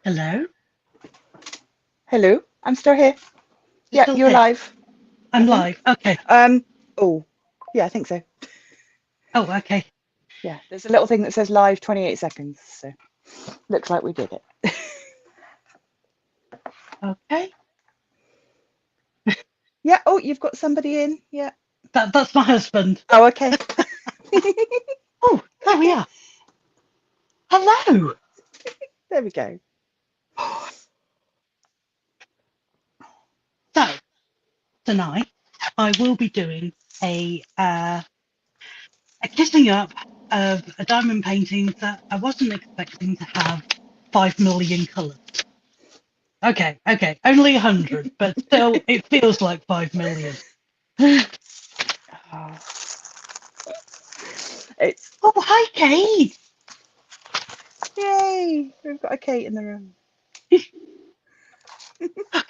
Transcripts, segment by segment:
Hello? Hello, I'm still here. You Yeah, still you're here? live, I I'm think. live. Okay. Um, oh, yeah, I think so. Oh, okay. Yeah, there's a little thing that says live 28 seconds, so looks like we did it. Okay. Yeah, oh, you've got somebody in. Yeah. That's my husband. Oh, okay. Oh, there we are. Hello. There we go. So tonight I will be doing a kissing up of a diamond painting that I wasn't expecting to have 5 million colours. Okay, only 100, but still it feels like 5 million. Oh, Oh, it's hi Kate. yay! We've got a Kate in the room. Okay.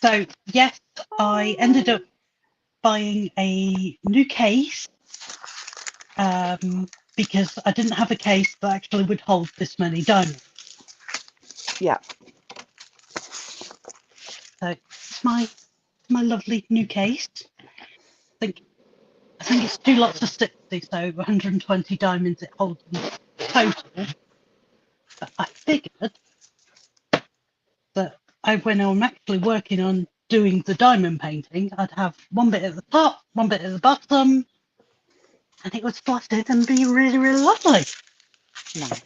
So yes, I ended Oh, up buying a new case because I didn't have a case that actually would hold this many diamonds. yeah. So it's my lovely new case. think I think it's two lots of 60, so 120 diamonds it holds in total. But I figured that when I'm actually working on doing the diamond painting, I'd have one bit at the top, one bit at the bottom, and it would flatten and be really, really lovely. Nice.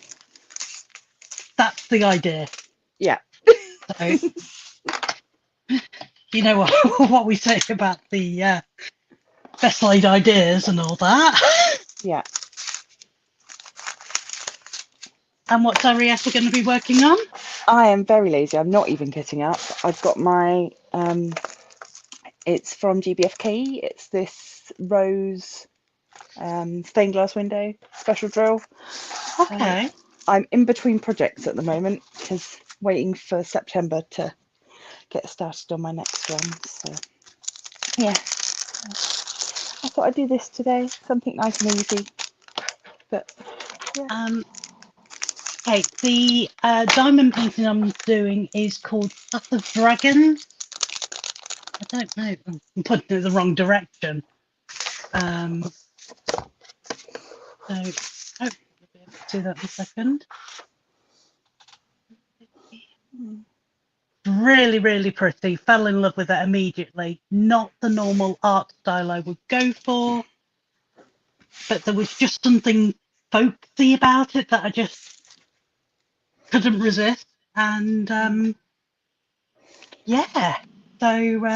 That's the idea. Yeah. So you know what, what we say about the best laid ideas and all that. Yeah. And what's Arietta going to be working on? I am very lazy. I'm not even kitting up. I've got my it's from GBFK. It's this rose stained glass window special drill. Uh, Okay. I'm in between projects at the moment because waiting for September to get started on my next one. So yeah, I thought I'd do this today, something nice and easy. But yeah, Um, okay, the diamond painting I'm doing is called Path of Dragons. I don't know. I'm putting it in the wrong direction. So hopefully you'll be able to see that in a second. Really, really pretty. Fell in love with it immediately. Not the normal art style I would go for, but there was just something folksy about it that I just couldn't resist. And yeah, so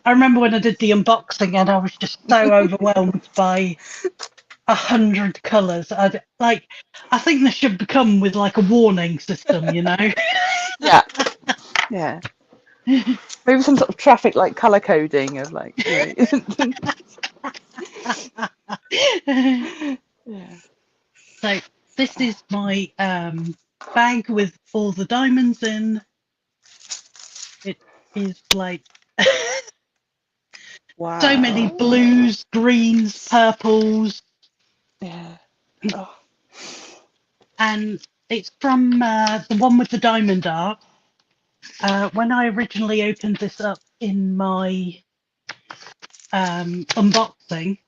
I remember when I did the unboxing and I was just so overwhelmed by 100 colours. I think this should become with like a warning system, you know? yeah, yeah. Maybe some sort of traffic like color coding of like yeah. So this is my bag with all the diamonds in. It is like so many Wow. blues, greens, purples, Yeah. Oh, and it's from the one with the diamond art. When I originally opened this up in my unboxing,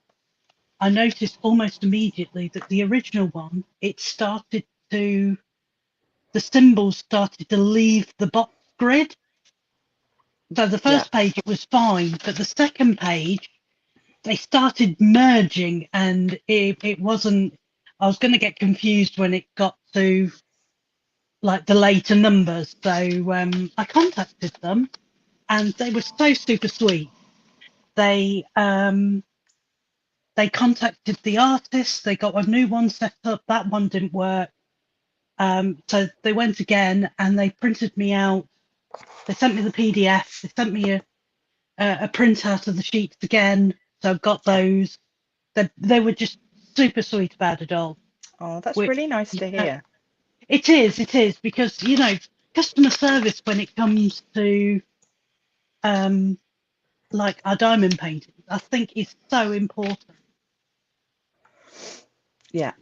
I noticed almost immediately that the original one, the symbols started to leave the box grid. So the yeah. first page it was fine, but the second page they started merging and it wasn't, I was going to get confused when it got to like the later numbers. So I contacted them and they were so super sweet. They they contacted the artist. They got a new one set up. That one didn't work. So they went again and they printed me out. They sent me the PDF. They sent me a printout of the sheets again. So I've got those. They were just super sweet about it all. Oh, that's Which really nice you to know, hear. it is because customer service when it comes to um, like our diamond paintings, I think is so important. Yeah.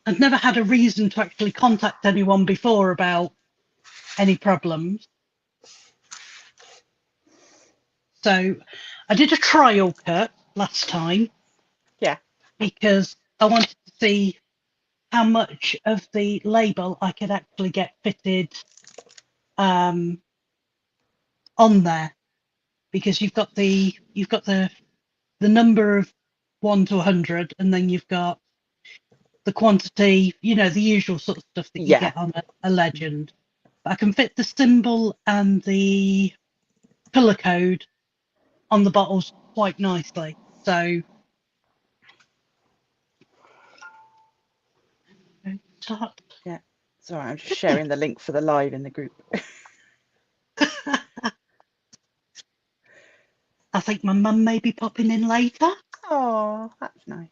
I'd never had a reason to actually contact anyone before about any problems. So I did a trial cut last time. Yeah. Because I wanted to see how much of the label I could actually get fitted on there, because you've got the number of 1 to 100, and then you've got the quantity, the usual sort of stuff that you Yeah. get on a legend. But I can fit the symbol and the colour code on the bottles quite nicely. So start. Yeah. Sorry, I'm just sharing the link for the live in the group. I think my mum may be popping in later. Oh, that's nice.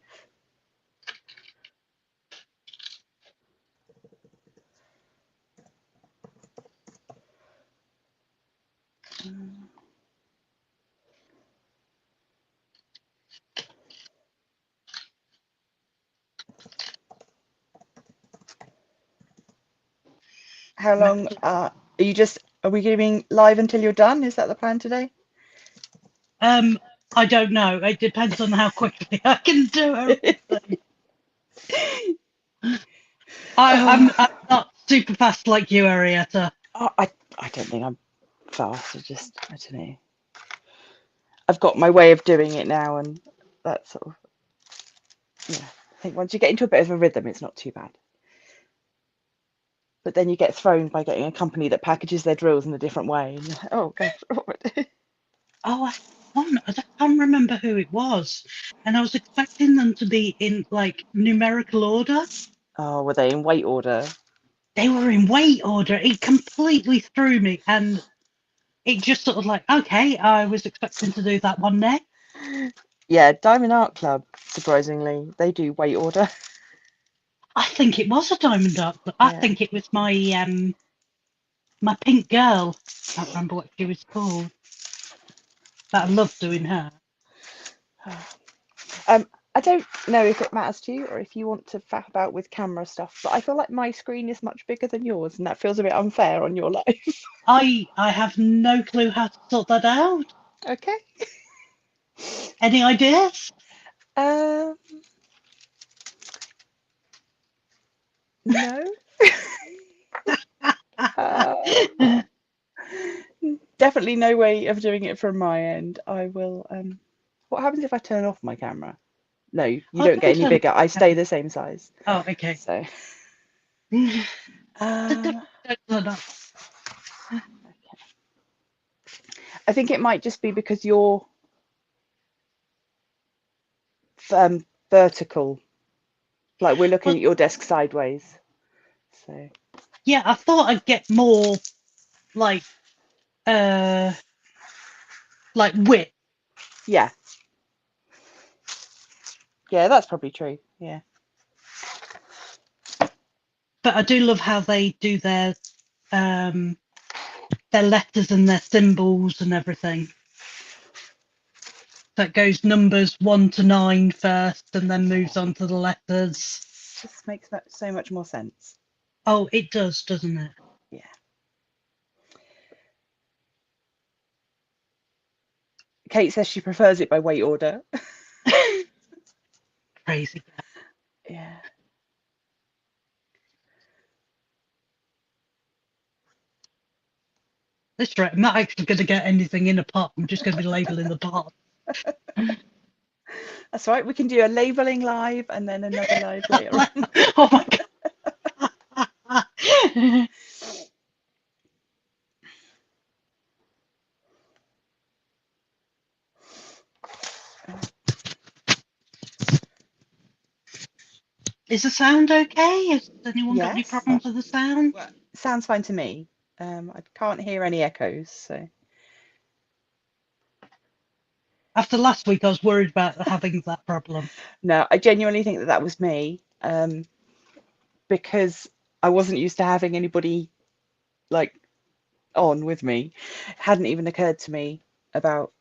How long are we going live until you're done? Is that the plan today? I don't know. It depends on how quickly I can do everything. I'm not super fast like you, Arietta. I don't think I'm fast. I don't know. I've got my way of doing it now, and that's sort of, yeah. I think once you get into a bit of a rhythm, it's not too bad. But then you get thrown by getting a company that packages their drills in a different way. And you're like, oh God. Oh, I can't remember who it was, and I was expecting them to be in like numerical order. Oh, were they in weight order? They were in weight order. It completely threw me, and it just sort of like, okay, I was expecting to do that one next. Yeah, Diamond Art Club, surprisingly, they do weight order. I think it was a diamond art. I Yeah. think it was my pink girl. I can't remember what she was called, but I love doing her. I don't know if it matters to you or if you want to faff about with camera stuff, but I feel like my screen is much bigger than yours, and that feels a bit unfair on your life. I have no clue how to sort that out. Okay. Any ideas? No. Definitely no way of doing it from my end. I will. What happens if I turn off my camera? No, you don't get any bigger. I stay the same size. Oh, okay. So. Okay. I think it might just be because you're vertical. Like we're looking at your desk sideways. So. Yeah, I thought I'd get more like width. Yeah. Yeah, that's probably true. Yeah. But I do love how they do their letters and their symbols and everything. So it goes numbers 1 to 9 first, and then moves on to the letters. Just makes that so much more sense. Oh, it does, doesn't it? Yeah. Kate says she prefers it by weight order. Crazy. Yeah. That's right. I'm not actually going to get anything in a pot. I'm just going to be labeling the pot. That's right. We can do a labeling live and then another live later on. Oh my god. Is the sound okay? Has anyone got any Yes. problems with the sound? Well, sounds fine to me. I can't hear any echoes, so. After last week, I was worried about having that problem. No, I genuinely think that was me, because I wasn't used to having anybody like on with me. It hadn't even occurred to me about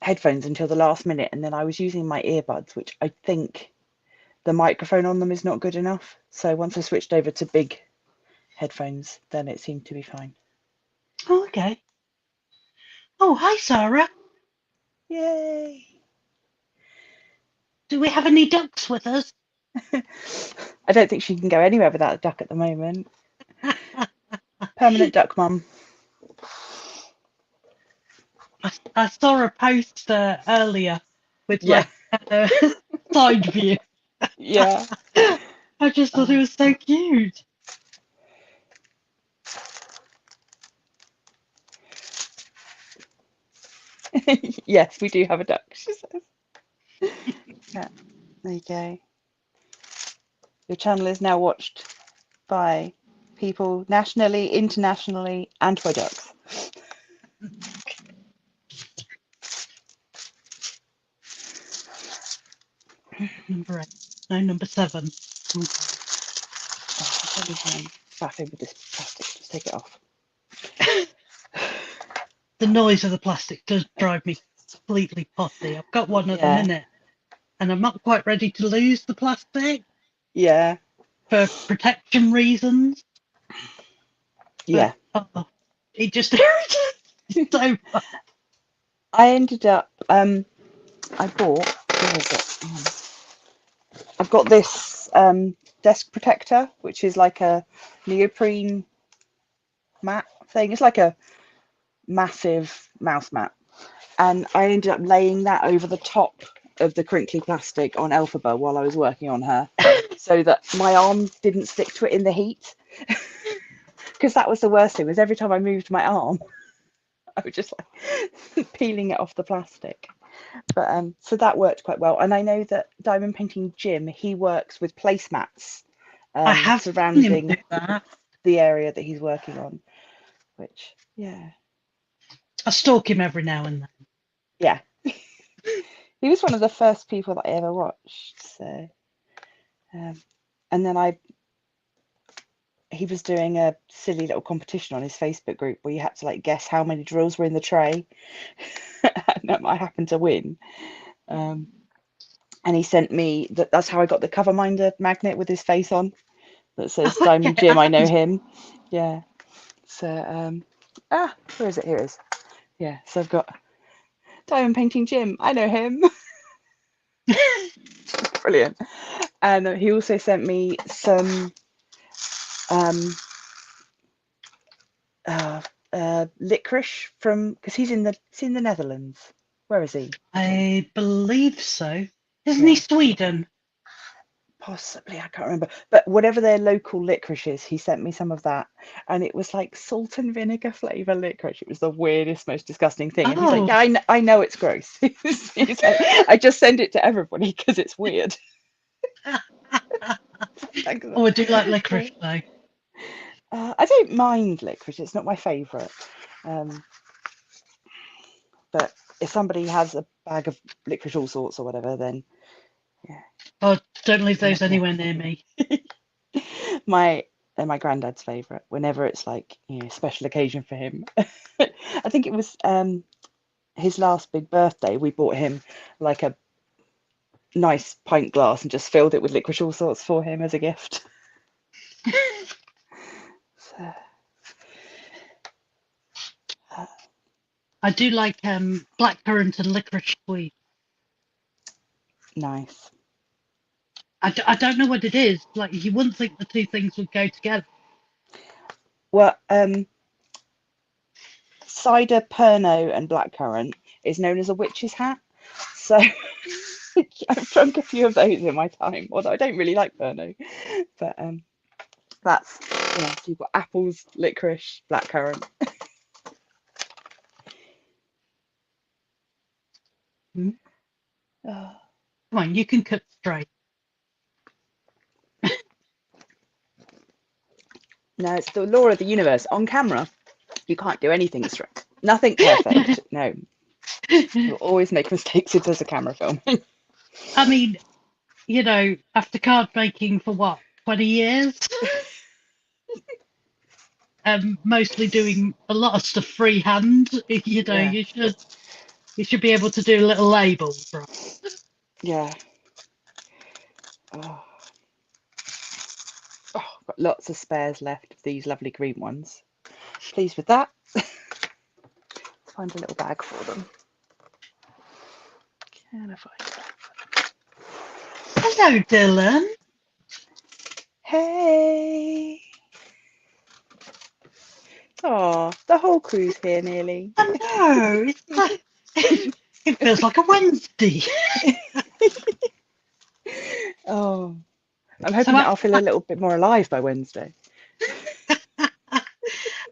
headphones until the last minute, and then I was using my earbuds, which I think the microphone on them is not good enough. So once I switched over to big headphones, then it seemed to be fine. Oh, okay. Oh, hi, Sarah. Yay! Do we have any ducks with us? I don't think she can go anywhere without a duck at the moment. Permanent duck mum. I saw a post earlier with Yeah. like a side view. Yeah. I just thought it was so cute. Yes, we do have a duck, she says. Yeah, there you go. Your channel is now watched by people nationally, internationally, and by ducks. Number 8. No, number 7. Oh, baffling with this plastic. Just take it off. The noise of the plastic does drive me completely potty. I've got one at the Yeah. minute, and I'm not quite ready to lose the plastic Yeah. for protection reasons. Yeah. But, it just irritates me so much. I ended up, I bought, where is it? I've got this desk protector, which is like a neoprene mat thing. It's like a massive mouse mat. And I ended up laying that over the top of the crinkly plastic on Elphaba while I was working on her, so that my arm didn't stick to it in the heat. Because that was the worst thing, was every time I moved my arm, I was just like peeling it off the plastic. But so that worked quite well. And I know that Diamond Painting Jim, he works with placemats I have seen him surrounding do that. the area that he's working on, which, yeah. I stalk him every now and then. Yeah. He was one of the first people that I ever watched. So, and then he was doing a silly little competition on his Facebook group where you had to like guess how many drills were in the tray, and I happened to win. And he sent me that's how I got the cover minder magnet with his face on that says Diamond Jim, I know him. Yeah. So where is it? Here it is. Yeah. So I've got Diamond Painting Jim, I know him. Brilliant. And he also sent me some licorice from, because he's in the Netherlands. Where is he? I believe so. Isn't Yeah. he Sweden? Possibly, I can't remember. But whatever their local licorice is, he sent me some of that. And it was like salt and vinegar flavour licorice. It was the weirdest, most disgusting thing. And he's like, yeah, I know it's gross. He's like, I just send it to everybody because it's weird. Oh, I do like licorice though. I don't mind licorice. It's not my favourite. But if somebody has a bag of licorice all sorts or whatever, then yeah. Oh, don't leave those anywhere near me. They're my granddad's favourite. Whenever it's like, special occasion for him. I think it was his last big birthday. We bought him like a nice pint glass and just filled it with licorice all sorts for him as a gift. So, I do like blackcurrant and licorice squeeze. nice. I don't know what it is. Like, you wouldn't think the two things would go together. Well, cider Pernod and blackcurrant is known as a witch's hat. So I've drunk a few of those in my time, although I don't really like Pernod. But that's, so you've got apples, licorice, blackcurrant. Hmm? Oh. Come on, you can cook straight. No, it's the law of the universe. On camera, you can't do anything straight. Nothing perfect. No. You'll always make mistakes if there's a camera filming. I mean, after card making for what, 20 years? Mostly doing a lot of stuff freehand. Yeah. You should be able to do little labels, right? Yeah. Oh, I've got lots of spares left of these lovely green ones. Pleased with that. Let's find a little bag for them. Can I find it? Hello, Dylan. Hey. Oh, the whole crew's here nearly. I know. It's like, it feels like a Wednesday. Oh, I'm So hoping that I'll feel a little bit more alive by Wednesday.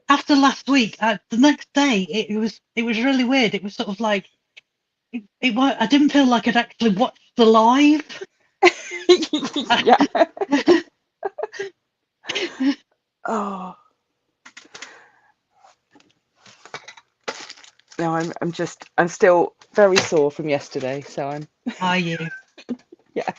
after last week, the next day, it was really weird. It was sort of like I didn't feel like I'd actually watched the live. Yeah. Oh. No, I'm still very sore from yesterday, so I'm. Are you? Yeah.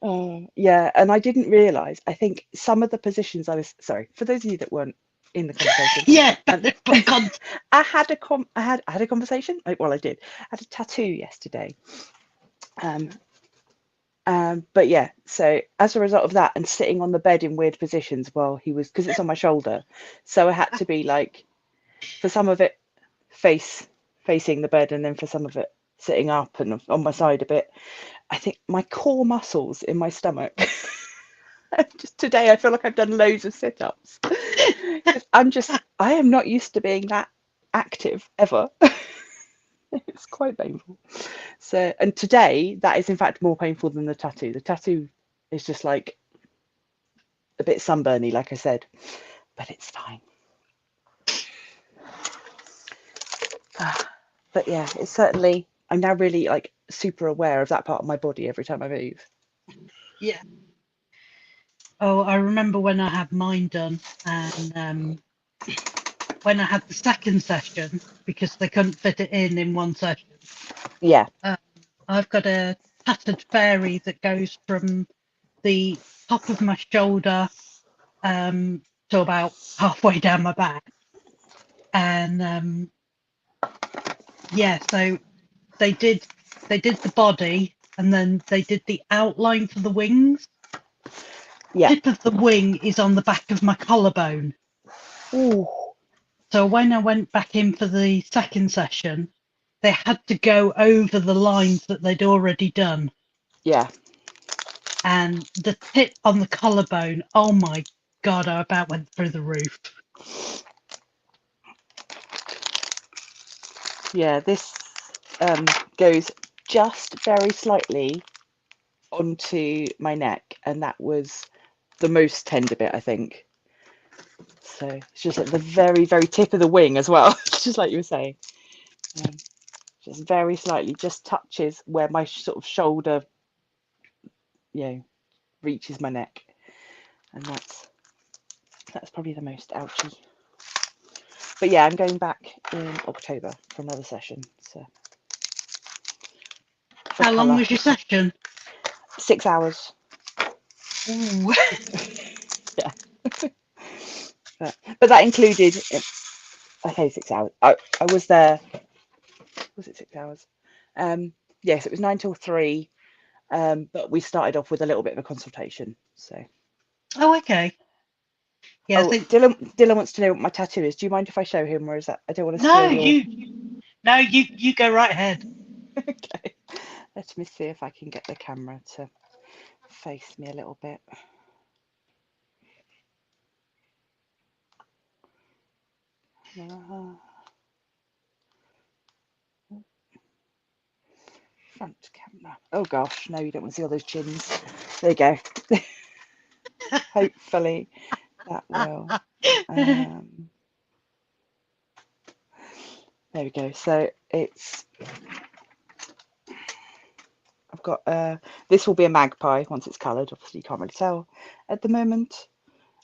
Oh, yeah, and I didn't realise. I think some of the positions sorry, for those of you that weren't in the conversation. Yeah. I had a conversation. Well, I did. I had a tattoo yesterday. But yeah, so as a result of that and sitting on the bed in weird positions while he was, because it's on my shoulder, so I had to be like, for some of it facing the bed, and then for some of it sitting up and on my side a bit. I think my core muscles in my stomach. Just today, I feel like I've done loads of sit-ups. I am not used to being that active ever. It's quite painful. So, and today, that is in fact more painful than the tattoo. The tattoo is just like a bit sunburny, like I said, but it's fine. But yeah, it's certainly, I'm now really like super aware of that part of my body every time I move. Yeah. Oh, I remember when I had mine done, and when I had the second session, because they couldn't fit it in one session. Yeah. I've got a tattered fairy that goes from the top of my shoulder to about halfway down my back, and yeah, so they did the body, and then they did the outline for the wings. Yeah. Tip of the wing is on the back of my collarbone. Ooh. So when I went back in for the second session, they had to go over the lines that they'd already done. Yeah. And the tip on the collarbone, oh my God, I about went through the roof. Yeah, this goes just very slightly onto my neck, and that was the most tender bit, I think. So it's just at the very, very tip of the wing as well, just like you were saying. Just very slightly, just touches where my sort of shoulder, reaches my neck, and that's probably the most ouchy. But yeah, I'm going back in October for another session. So How long was your session? 6 hours. Ooh. Yeah. But that included, okay, 6 hours. I was there, was it 6 hours? Yes, it was 9 till 3, but we started off with a little bit of a consultation. So. Oh, okay. Yeah, I Oh, think Dylan wants to know what my tattoo is. Do you mind if I show him, or is that, I don't want to no, steal your... you go right ahead. Okay. Let me see if I can get the camera to face me a little bit. Front camera. Oh gosh, no, you don't want to see all those chins. There you go. Hopefully that will. There we go. So I've got this will be a magpie once it's coloured. Obviously, you can't really tell at the moment.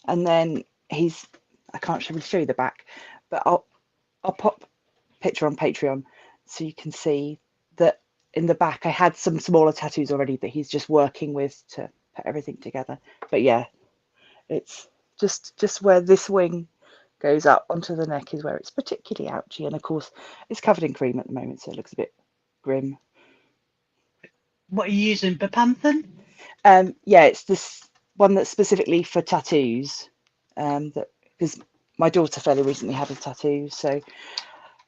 And then I can't really show you the back, but I'll pop a picture on Patreon so you can see that in the back I had some smaller tattoos already that he's just working with to put everything together. But yeah, it's just where this wing goes up onto the neck is where it's particularly ouchy, and of course it's covered in cream at the moment, so it looks a bit grim. What are you using? Bepanthen? Yeah, it's this one that's specifically for tattoos. That because my daughter fairly recently had a tattoo, so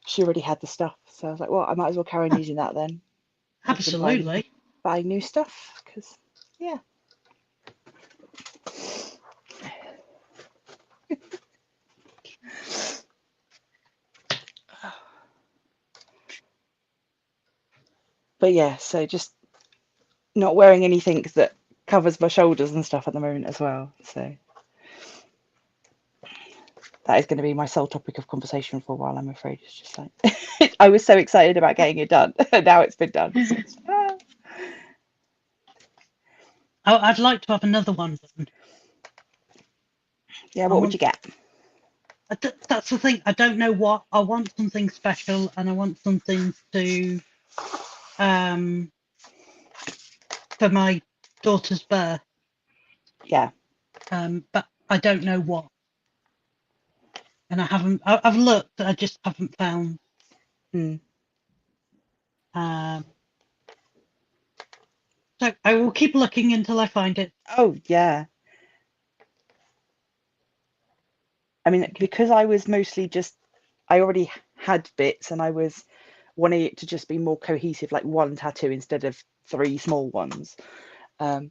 she already had the stuff. So I was like, well, I might as well carry on using that then, rather than Absolutely. buying new stuff. Because yeah. But yeah, so just not wearing anything that covers my shoulders and stuff at the moment as well. So that is going to be my sole topic of conversation for a while, I'm afraid. It's just like I was so excited about getting it done. Now it's been done. So I'd like to have another one done. yeah, what would you get? That's the thing. I don't know what. I want something special, and I want something to for my daughter's birth. Yeah. But I don't know what, and I haven't. I've looked. I just haven't found. Mm. Um, so I will keep looking until I find it. Oh yeah. I mean, because I was mostly just, I already had bits and I was wanting it to just be more cohesive, like one tattoo instead of three small ones. I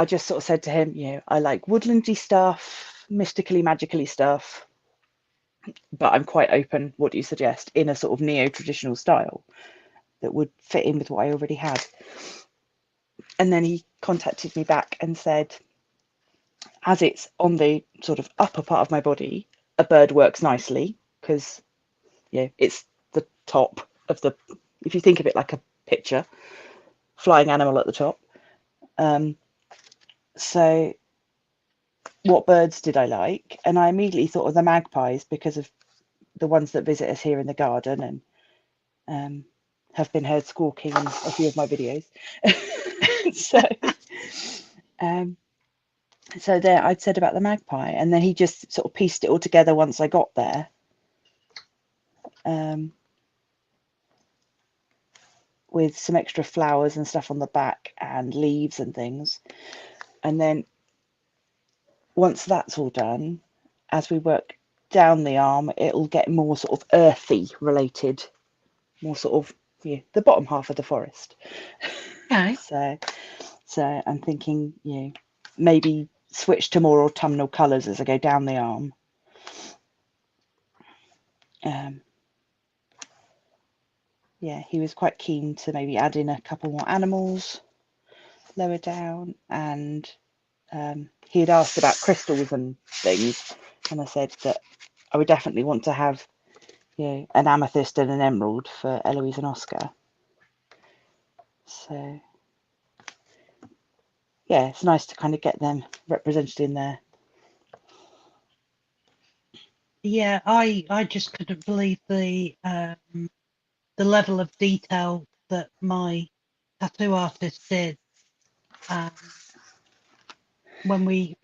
just sort of said to him, you know, I like woodlandy stuff, mystically, magically stuff, but I'm quite open. What do you suggest in a sort of neo-traditional style that would fit in with what I already had? And then he contacted me back and said, as it's on the sort of upper part of my body, a bird works nicely because yeah, it's the top of the, if you think of it like a picture, flying animal at the top. So what birds did I like? And I immediately thought of the magpies because of the ones that visit us here in the garden and have been heard squawking in a few of my videos. so so there I'd said about the magpie, and then he just sort of pieced it all together once I got there. With some extra flowers and stuff on the back and leaves and things. And then once that's all done, as we work down the arm, it'll get more sort of earthy related, more sort of the bottom half of the forest. Okay. So I'm thinking, maybe switch to more autumnal colours as I go down the arm. Yeah, he was quite keen to maybe add in a couple more animals lower down, and he had asked about crystals and things, and I said that I would definitely want to have an amethyst and an emerald for Eloise and Oscar. So yeah, it's nice to kind of get them represented in there. Yeah, I just couldn't believe the level of detail that my tattoo artist did. When we,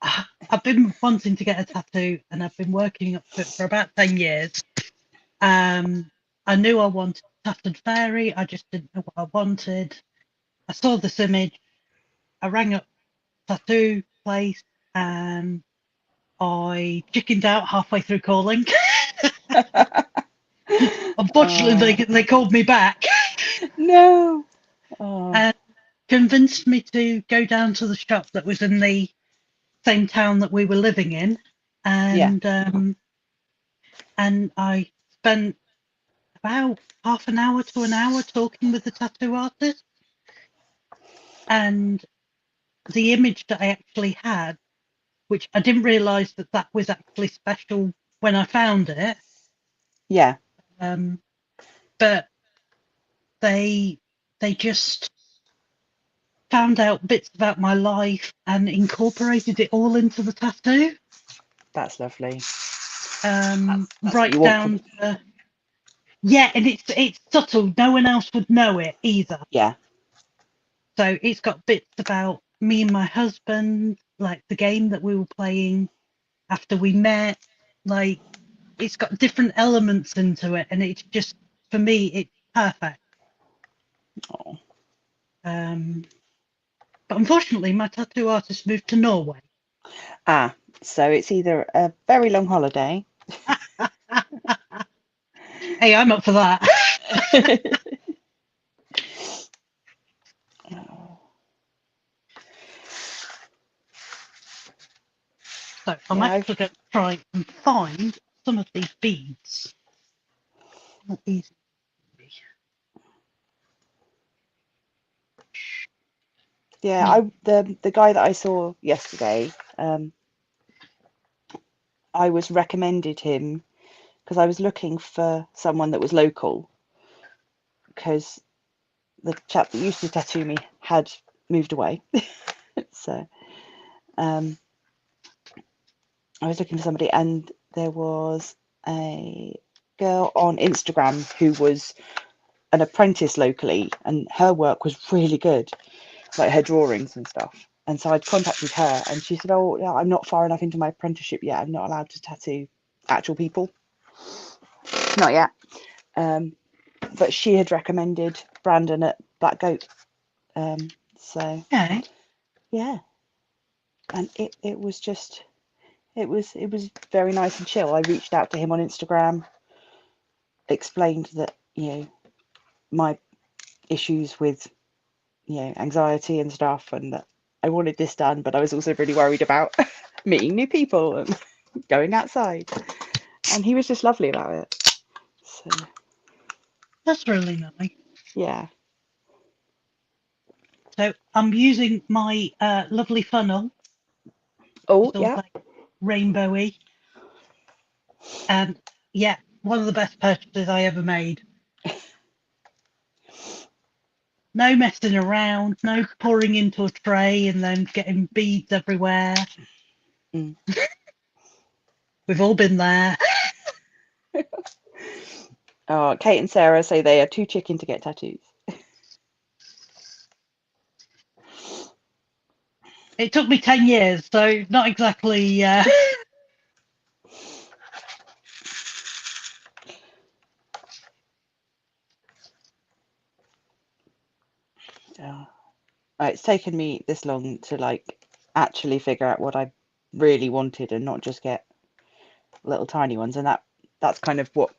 I've been wanting to get a tattoo, and I've been working up to it for about 10 years. I knew I wanted tattooed fairy. I just didn't know what I wanted. I saw this image. I rang up tattoo place, and I chickened out halfway through calling. Unfortunately, they called me back. No. And convinced me to go down to the shop that was in the same town that we were living in, Yeah. and I spent about half an hour to an hour talking with the tattoo artist, and the image that I actually had, which I didn't realise that was actually special when I found it. Yeah. But they just found out bits about my life and incorporated it all into the tattoo. That's lovely. That's what Right you want for. down to, yeah, and it's subtle. No one else would know it either. Yeah. So it's got bits about me and my husband, like the game that we were playing after we met. Like it's got different elements into it, and it's just, for me, it's perfect. Oh. But unfortunately, my tattoo artist moved to Norway. So it's either a very long holiday. Hey, I'm up for that. So I'm Yeah, actually going to try and find some of these beads. Not easy. the guy that I saw yesterday, I was recommended him because I was looking for someone that was local, because the chap that used to tattoo me had moved away. So I was looking for somebody, and there was a girl on Instagram who was an apprentice locally, and her work was really good, like her drawings and stuff. And so I'd contacted her, and she said, "Oh, yeah, I'm not far enough into my apprenticeship yet. I'm not allowed to tattoo actual people, not yet." But she had recommended Brandon at Black Goat. So Okay. yeah, and it was just it was very nice and chill. I reached out to him on Instagram, explained that, my issues with, anxiety and stuff, and that I wanted this done, but I was also really worried about meeting new people and going outside. And he was just lovely about it. So That's really nice. yeah. So I'm using my lovely funnel. Oh It's all yeah. like rainbowy. And yeah, one of the best purchases I ever made. No messing around, no pouring into a tray and then getting beads everywhere. Mm. We've all been there. Oh, Kate and Sarah say they are too chicken to get tattoos. It took me 10 years, so not exactly. Oh. It's taken me this long to actually figure out what I really wanted and not just get little tiny ones. And that's kind of what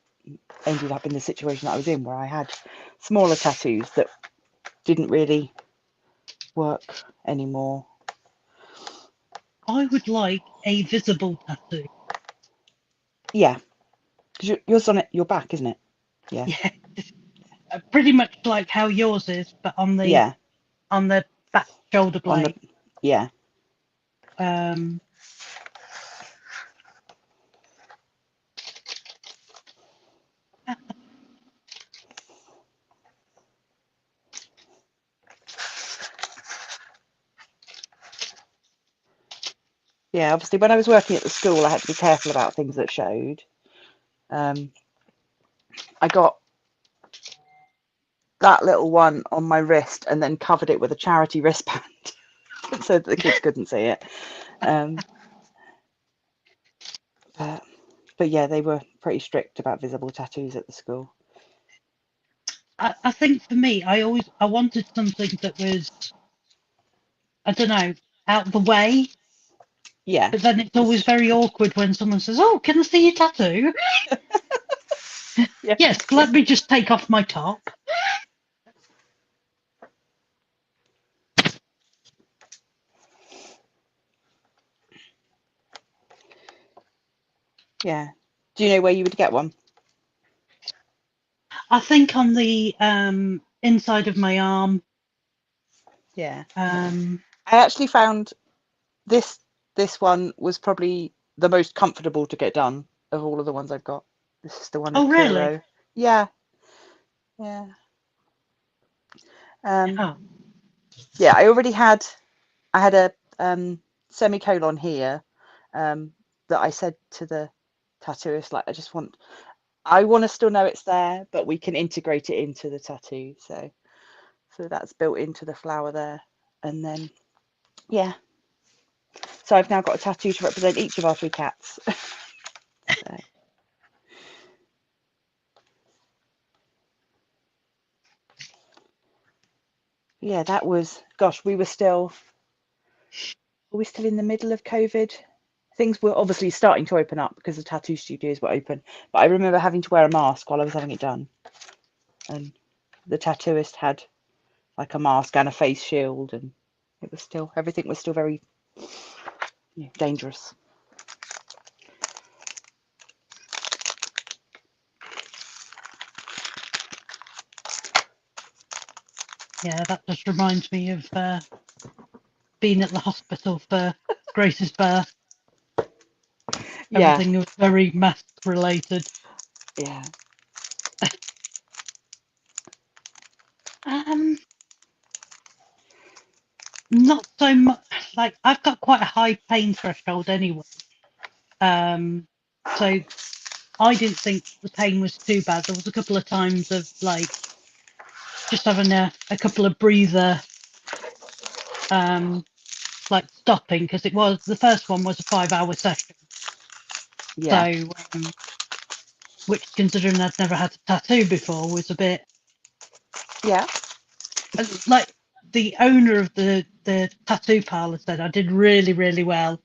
ended up in the situation that I was in, where I had smaller tattoos that didn't really work anymore. I would like a visible tattoo. Yeah, because yours on your back, isn't it? Yeah. Yeah, pretty much like how yours is, but Yeah. on the back shoulder On the blade. yeah. Um, Yeah. Obviously, when I was working at the school, I had to be careful about things that showed. I got that little one on my wrist and then covered it with a charity wristband so that the kids couldn't see it. Um, but yeah, they were pretty strict about visible tattoos at the school. I think for me, I wanted something that was, I don't know, out of the way. Yeah. But then it's always Just very awkward when someone says, "Oh, can I see your tattoo?" yeah. Yes, let me just take off my top. Yeah. Do you know where you would get one? I think on the inside of my arm. Yeah. Um, I actually found this one was probably the most comfortable to get done of all of the ones I've got. This is the one oh, with really? Kuro. Yeah. Yeah. Oh, Yeah, I had a semicolon here, that I said to the tattooist, like, I want to still know it's there, but we can integrate it into the tattoo. So that's built into the flower there. And then, yeah. So I've now got a tattoo to represent each of our three cats. So, yeah, that was, gosh, were we still in the middle of COVID? Things were obviously starting to open up because the tattoo studios were open. But I remember having to wear a mask while I was having it done. And the tattooist had like a mask and a face shield, and everything was still very dangerous. Yeah, that just reminds me of being at the hospital for Grace's birth. Yeah, Everything was very mask related. yeah, Um, Not so much. Like I've got quite a high pain threshold anyway. So I didn't think the pain was too bad. There was a couple of times of like just having a couple of breather, like stopping, because it was the first one was a 5 hour session. yeah, So, which considering I'd never had a tattoo before was a bit yeah. like the owner of the tattoo parlor said I did really, really well.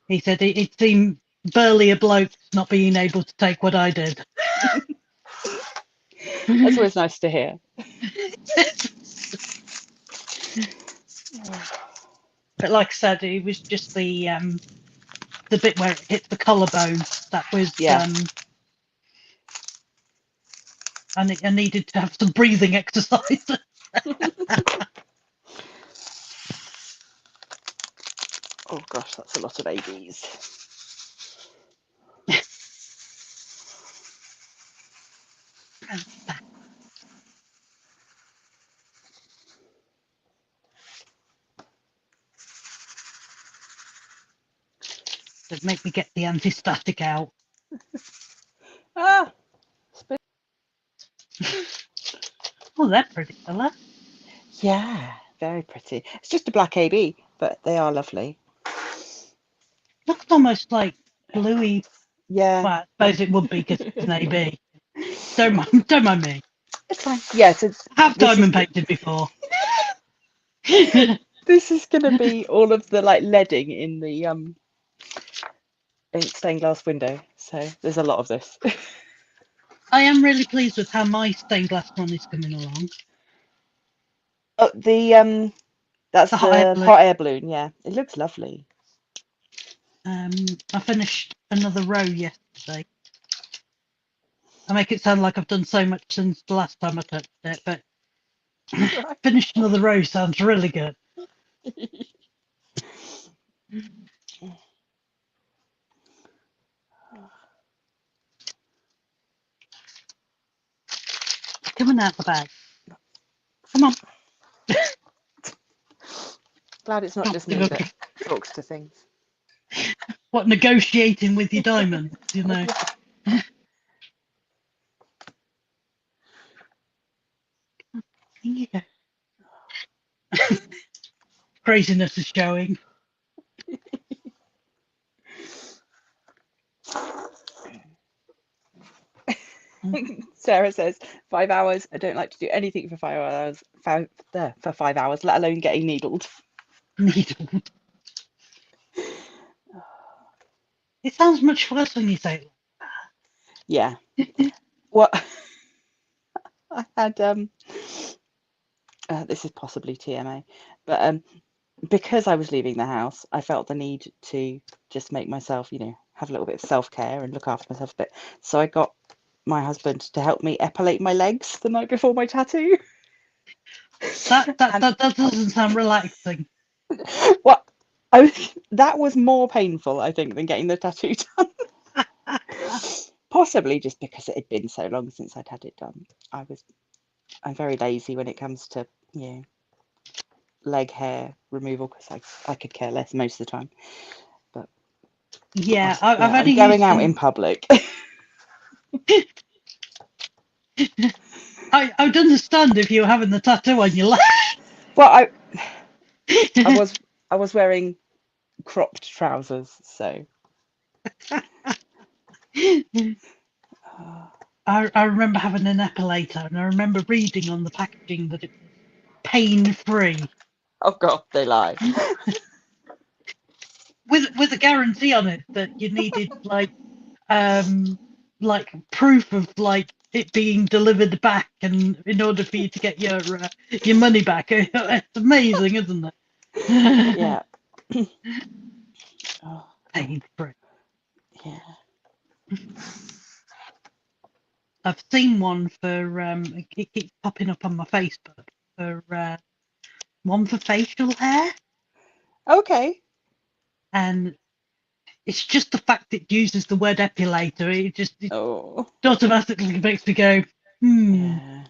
He said it seemed burly a bloke not being able to take what I did. That's always nice to hear. But like I said, it was just the bit where it hit the collarbone that was Yeah. I needed to have some breathing exercise. Oh gosh, that's a lot of ABs. To make me get the anti-static out. Ah, Oh, they're pretty colour. yeah, very pretty. It's just a black AB, but they are lovely. Looks almost like bluey. Yeah, Well, I suppose it would be because it's an AB. Don't mind me. it's fine. Yeah, so I have this is diamond painted before. this is gonna be all of the like leading in the stained glass window. So there's a lot of this. I am really pleased with how my stained glass one is coming along. Oh, that's The hot air the balloon. hot air balloon. Yeah, it looks lovely. I finished another row yesterday. I make it sound like I've done so much since the last time I touched it, but Right. finished another row sounds really good. Coming out the bag. Come on. Glad it's not Can't just me believe that talks to things. what negotiating with your diamonds, you know. Yeah. Craziness is showing. Sarah says 5 hours. I don't like to do anything for 5 hours. For 5 hours, let alone getting needled. Needle. It sounds much worse when you say Yeah. What I had this is possibly TMA, but because I was leaving the house, I felt the need to just make myself, have a little bit of self-care and look after myself a bit. So I got my husband to help me epilate my legs the night before my tattoo. that. That And that that doesn't sound relaxing. what that was more painful, I think, than getting the tattoo done. Possibly just because it had been so long since I'd had it done. I'm very lazy when it comes to, leg hair removal because I could care less most of the time. But Yeah, I've I'm only going used out in them. public. I'd understand if you were having the tattoo on your leg. Well, I was I was wearing cropped trousers, so I remember having an epilator, and I remember reading on the packaging that it was pain-free. Oh God, they lie. With a guarantee on it that you needed like proof of like it being delivered back, and in order for you to get your money back. It's amazing, isn't it? Yeah. Oh, Pain-free. yeah. I've seen one for it keeps popping up on my Facebook for one for facial hair, Okay. and it's just the fact it uses the word epilator. It Oh. automatically makes me go, Yeah.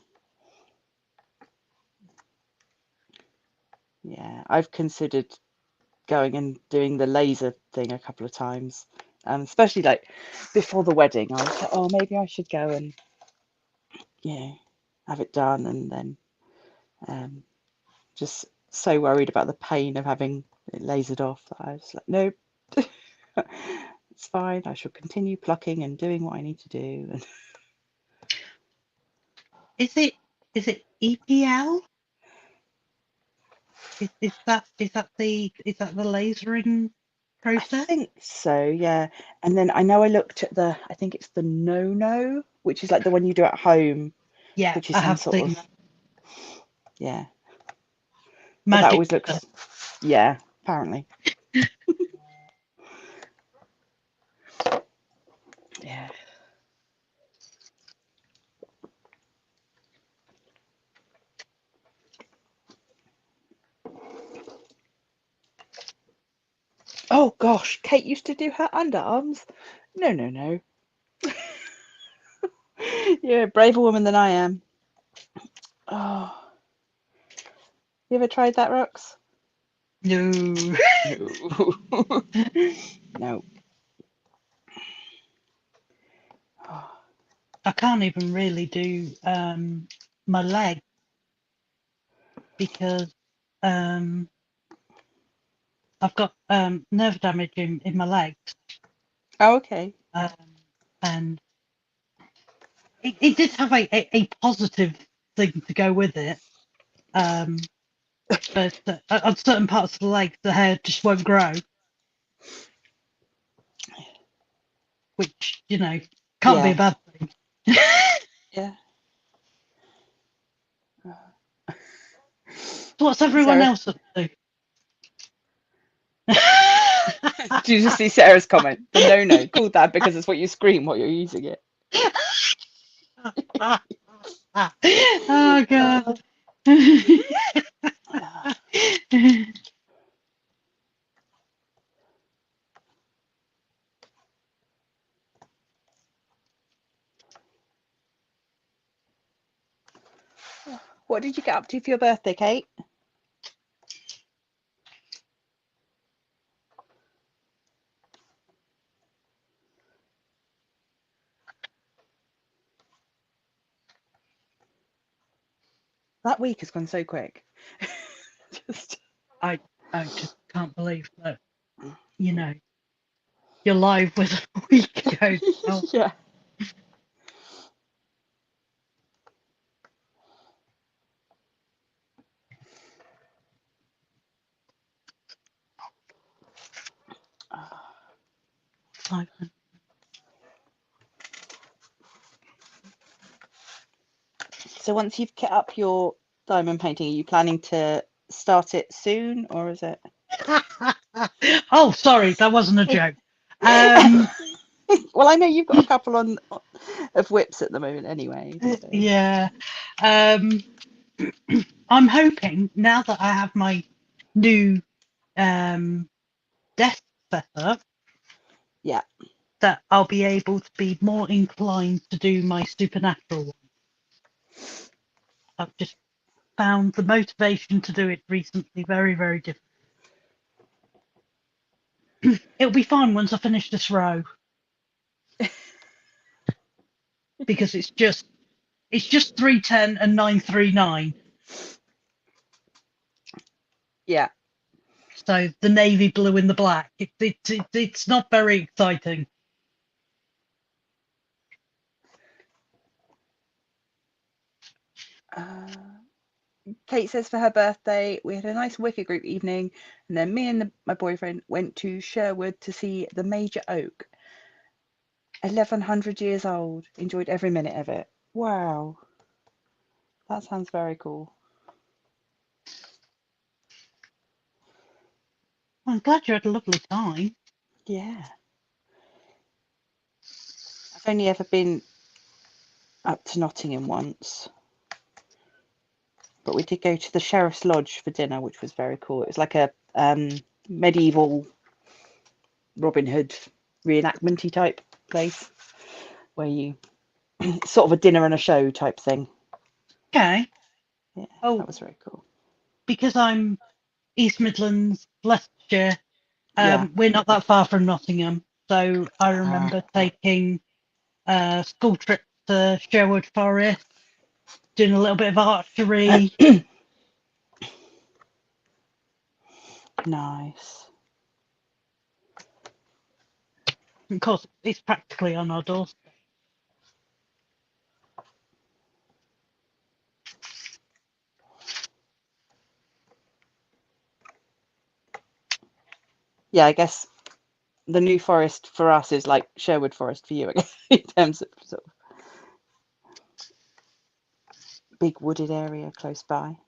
Yeah. I've considered going and doing the laser thing a couple of times, especially like before the wedding. I was like, oh, maybe I should go and have it done, and then um, just so worried about the pain of having it lasered off that I was like, nope, it's fine. I shall continue plucking and doing what I need to do. is it EPL? Is that the lasering I process? think so, yeah. And then I know I looked at I think it's the no, which is like the one you do at home, Yeah, which is I some have sort seen of, that. yeah. But that Magic always Pen. looks, yeah, apparently. Yeah. Oh gosh, Kate used to do her underarms. No, no, no. You're a braver woman than I am. Oh, you ever tried that, Rox? No. No. No. Oh, I can't even really do my leg because um, I've got nerve damage in my legs, okay. um, and it did have a positive thing to go with it, but on certain parts of the leg the hair just won't grow, which can't be a Yeah. bad thing. Yeah. So what's everyone Sarah, else up to? did you just see Sarah's comment? The no, called that because it's what you scream while you're using it. Oh God. What did you get up to for your birthday, Kate? That week has gone so quick. Just I just can't believe that you're live with a week ago now. yeah. So once you've kit up your diamond painting, are you planning to start it soon, or is it? Oh, sorry, that wasn't a joke. Um, Well, I know you've got a couple of whips at the moment anyway. So. yeah. Um, I'm hoping now that I have my new desk set up Yeah. that I'll be able to be more inclined to do my supernatural one. I've just found the motivation to do it recently very, very difficult. It'll be fine once I finish this row because it's just 310 and 939. Yeah. So the navy blue and the black. It's not very exciting. Uh, Kate says for her birthday, we had a nice wicker group evening, and then me and my boyfriend went to Sherwood to see the major oak. 1100 years old. Enjoyed every minute of it. Wow. That sounds very cool. I'm glad you had a lovely time. Yeah. I've only ever been up to Nottingham once, but we did go to the Sheriff's Lodge for dinner, which was very cool. It was like a medieval Robin Hood reenactmenty type place where you sort of a dinner and a show type thing. Okay. Yeah, Oh, that was very cool. because I'm East Midlands, Leicestershire, Yeah. we're not that far from Nottingham. So I Ah. remember taking a school trip to Sherwood Forest, doing a little bit of archery. Nice. Of course, it's practically on our doorstep. Yeah, I guess the New Forest for us is like Sherwood Forest for you, I guess, in terms of sort of big wooded area close by.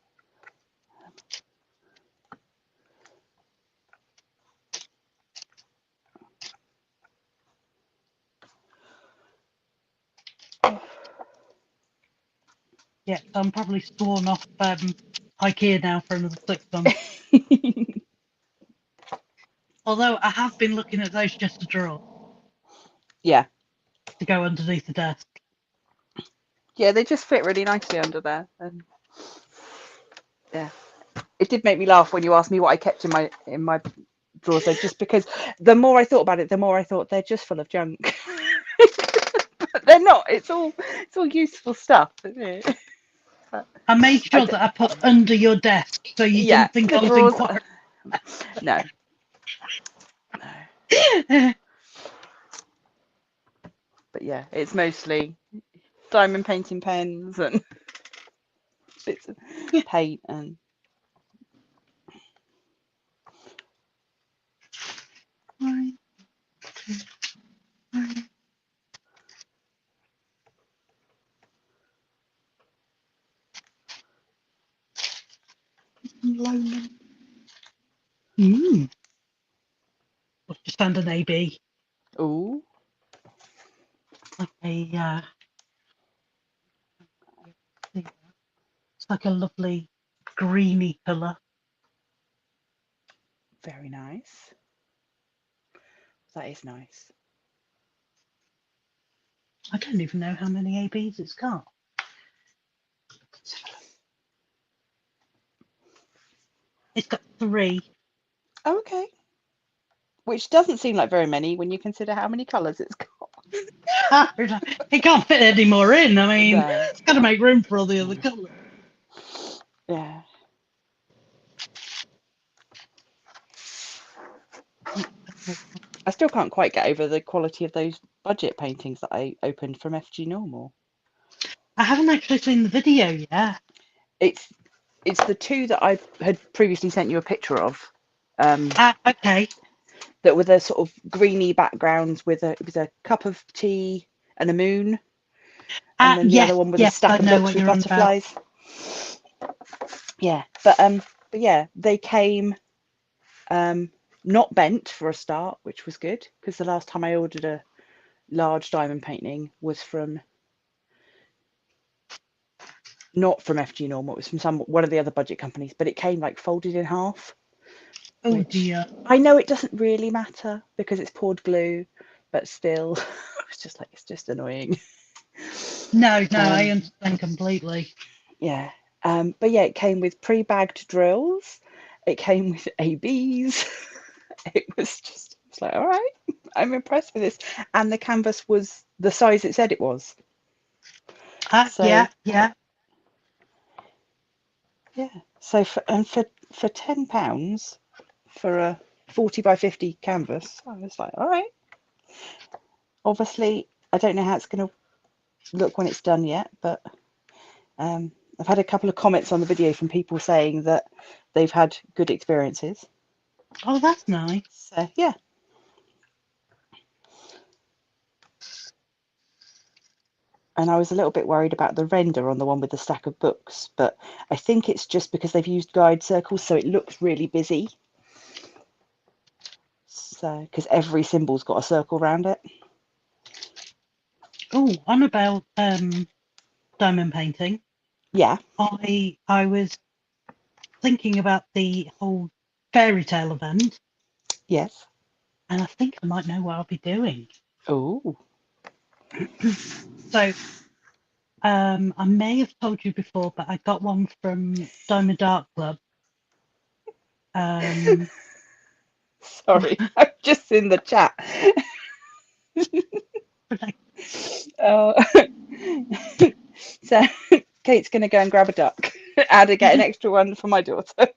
Yeah, so I'm probably sworn off IKEA now for another 6 months. Although I have been looking at those chest of drawers. Yeah. To go underneath the desk. Yeah, they just fit really nicely under there. And yeah, it did make me laugh when you asked me what I kept in my drawers, though, just because the more I thought about it, the more I thought they're just full of junk. But they're not. It's all useful stuff, isn't it? I made sure that I put under your desk so you Yeah, didn't think the I was drawers. inquiring. No. No. But yeah, it's mostly diamond painting pens and bits of paint and I've just found an AB. ooh, Like a it's like a lovely greeny colour. very nice. That is nice. I don't even know how many ABs it's got. It's got 3. Oh, okay. Which doesn't seem like very many when you consider how many colours it's got. It can't fit any more in. I mean, No. it's got to make room for all the other colours. Yeah. I still can't quite get over the quality of those budget paintings that I opened from FG Normal. I haven't actually seen the video yet. It's the two that I had previously sent you a picture of. Okay. That were the sort of greeny backgrounds with it was a cup of tea and a moon, and then the other one was a Yes, stack I of know books what with you're on about. butterflies. Yeah, but yeah, they came not bent for a start, which was good because the last time I ordered a large diamond painting was from not from FG Normal, it was from one of the other budget companies, but it came like folded in half. Oh Which dear. I know it doesn't really matter because it's poured glue, but still, it's just like it's just annoying. No, I understand completely. Yeah. But yeah, it came with pre-bagged drills. It came with ABs. It was like, all right, I'm impressed with this. And the canvas was the size it said it was. So Yeah. So for £10 for a 40 by 50 canvas, I was like, all right. Obviously, I don't know how it's going to look when it's done yet, but I've had a couple of comments on the video from people saying that they've had good experiences. Oh, that's nice. So yeah. And I was a little bit worried about the render on the one with the stack of books, but I think it's just because they've used guide circles, so it looks really busy. So, because every symbol's got a circle around it. Oh, on about diamond painting. Yeah. I was thinking about the whole fairy tale event, Yes. and I think I might know what I'll be doing. Oh. So, I may have told you before, but I got one from Diamond Art Club. Sorry, I'm just in the chat. So Kate's going to go and grab a duck and to get an extra one for my daughter.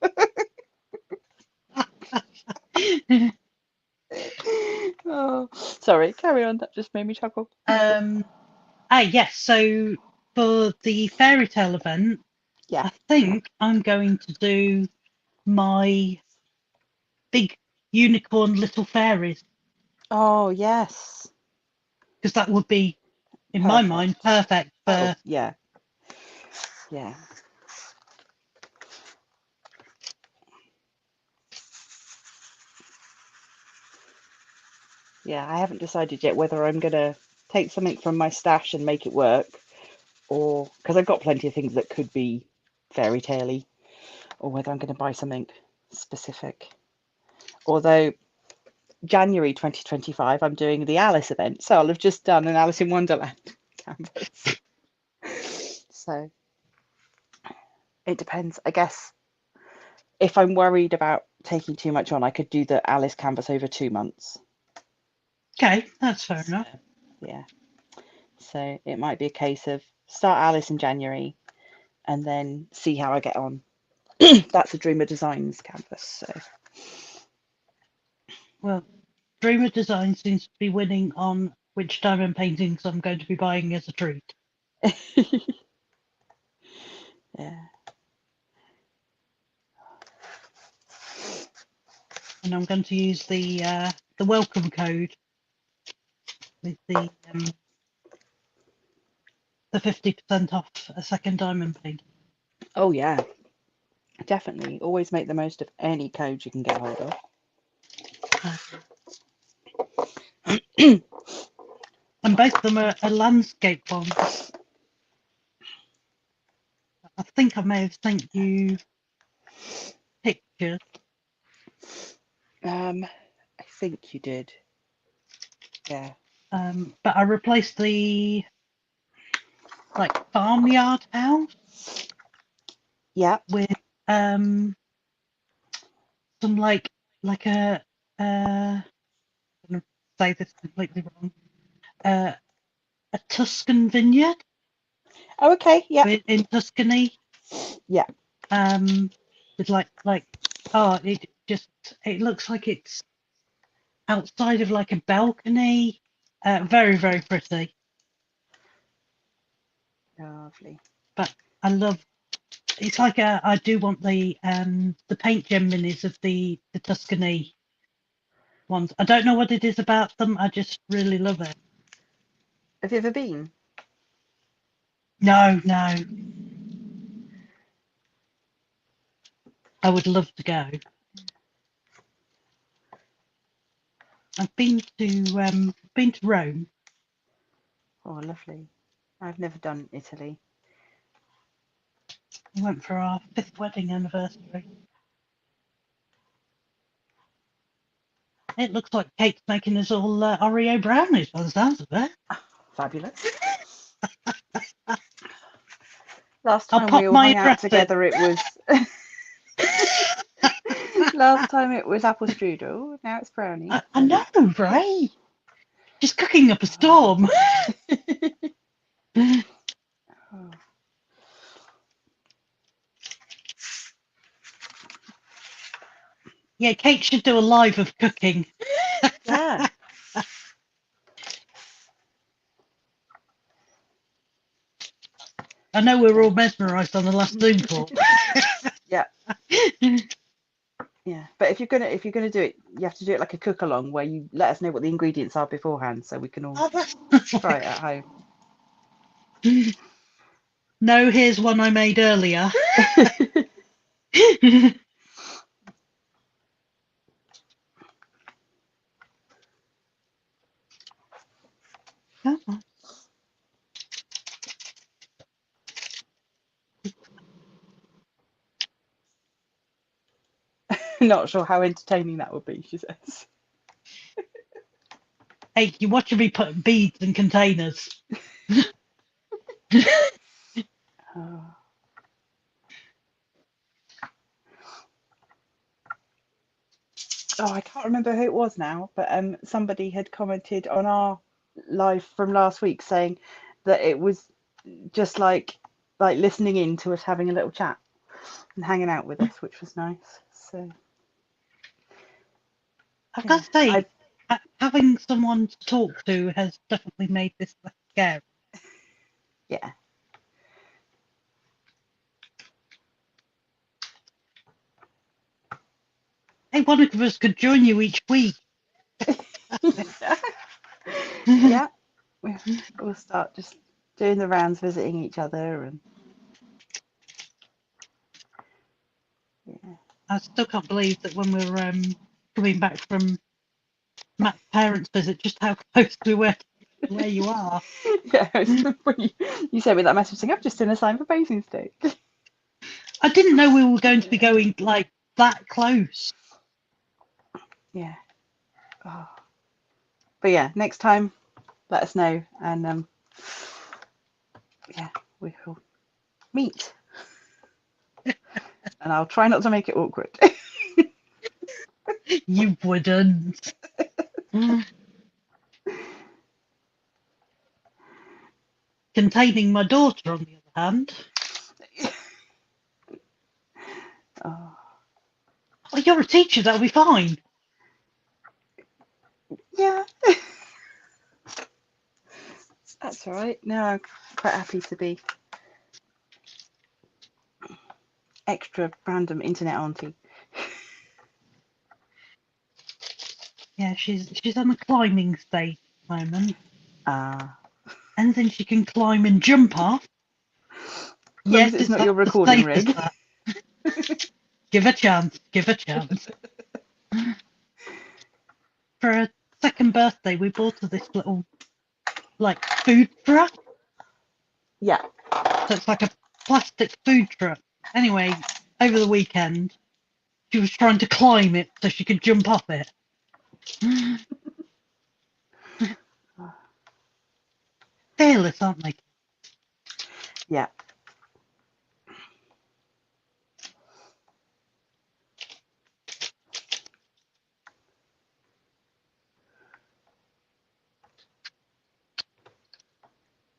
Oh, sorry, carry on. That just made me chuckle. Yes. So for the fairy tale event, Yeah. I think I'm going to do my big unicorn little fairies, Oh, yes. because that would be, in my Perfect. mind, perfect for. Oh, yeah. Yeah. Yeah, I haven't decided yet whether I'm going to take something from my stash and make it work, or because I've got plenty of things that could be fairy tale-y, or whether I'm going to buy something specific. Although January 2025, I'm doing the Alice event, so I'll have just done an Alice in Wonderland canvas. So it depends. I guess if I'm worried about taking too much on, I could do the Alice canvas over 2 months. Okay, that's fair enough. Yeah. So it might be a case of start Alice in January and then see how I get on. That's a Dreamer Designs canvas. So. Well, Dreamer Design seems to be winning on which diamond paintings I'm going to be buying as a treat. Yeah. And I'm going to use the welcome code with the 50% off a second diamond paint. Oh yeah, definitely. Always make the most of any code you can get hold of. And both of them are landscape ones. I think I may have sent you pictures. I think you did. Yeah. But I replaced the farmyard house. Yeah. With some like a I'm gonna say this completely wrong. A Tuscan vineyard. Oh, okay. Yeah. In Tuscany. Yeah. With it looks like it's outside of like a balcony. Very, very pretty. Lovely. But I love. It's like I do want the paint gem minis of the Tuscany ones. I don't know what it is about them. I just really love it. Have you ever been? No. I would love to go. I've been to Rome. Oh, lovely. I've never done Italy. We went for our 5th wedding anniversary. It looks like Kate's making us all Oreo brownies by the sounds of it. Fabulous. Last I'll time pop we all my hung out address together, it was. Last time it was apple strudel. Now it's brownie. I know, right? She's cooking up a storm. Oh. Yeah, Kate should do a live of cooking. Yeah. And know we're all mesmerised on the last Zoom call. Yeah. Yeah, but if you're gonna do it, you have to do it like a cook along, where you let us know what the ingredients are beforehand, so we can all Oh, that's try it at home. No, here's one I made earlier. Come on. Not sure how entertaining that would be, she says. Hey, you watching me put beads in containers? Oh. Oh, I can't remember who it was now, but somebody had commented on our live from last week saying that it was just like listening in to us having a little chat and hanging out with us, which was nice. So I've got yeah, to say, having someone to talk to has definitely made this less scary. yeah. Hey, one of us could join you each week. Yeah, we'll start just doing the rounds, visiting each other, and yeah. I still can't believe that when we were coming back from Matt's parents' visit, just how close we were to where you are. Yeah, when you sent me that message saying I've just done a sign for Basingstoke. I didn't know we were going to be going like that close. Yeah. Oh. But yeah, next time, let us know, and yeah, we will meet. And I'll try not to make it awkward. You wouldn't. Containing my daughter, on the other hand. Oh. Oh, you're a teacher, that'll be fine. Yeah. That's all right. No, I'm quite happy to be extra random internet auntie. Yeah, she's on a climbing stage at the moment. Anything she can climb and jump off. As long Yes, as it's it's not up your the recording safe as rig. that. Give a chance. Give a chance. For her second birthday, we bought her this little, like, food truck. Yeah. So it's like a plastic food truck. Anyway, over the weekend, she was trying to climb it so she could jump off it. Fearless, aren't they? Yeah.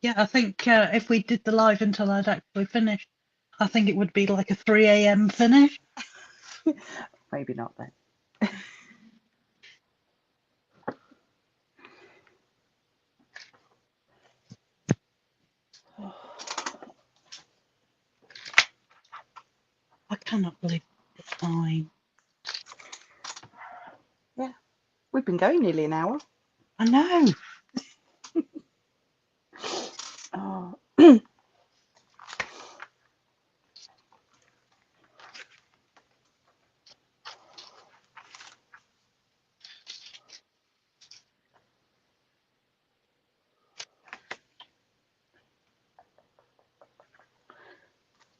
Yeah, I think if we did the live until I'd actually finished, I think it would be like a 3 a.m. finish. Maybe not then. I cannot believe the time. Yeah. We've been going nearly an hour. I know. Oh.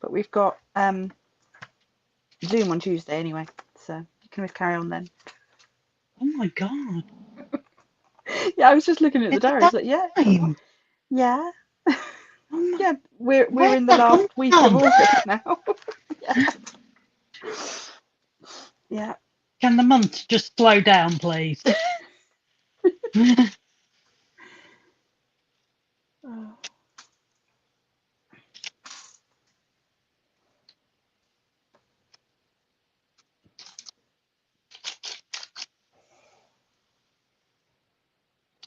But we've got Zoom on Tuesday anyway, so you can always carry on then. Oh my God. Yeah, I was just looking at the It's diary. that It's like, yeah, time. yeah, Oh my, yeah. We're where's in the the last hunt week of gone? August now. Yeah, yeah. Can the month just slow down, please? Oh.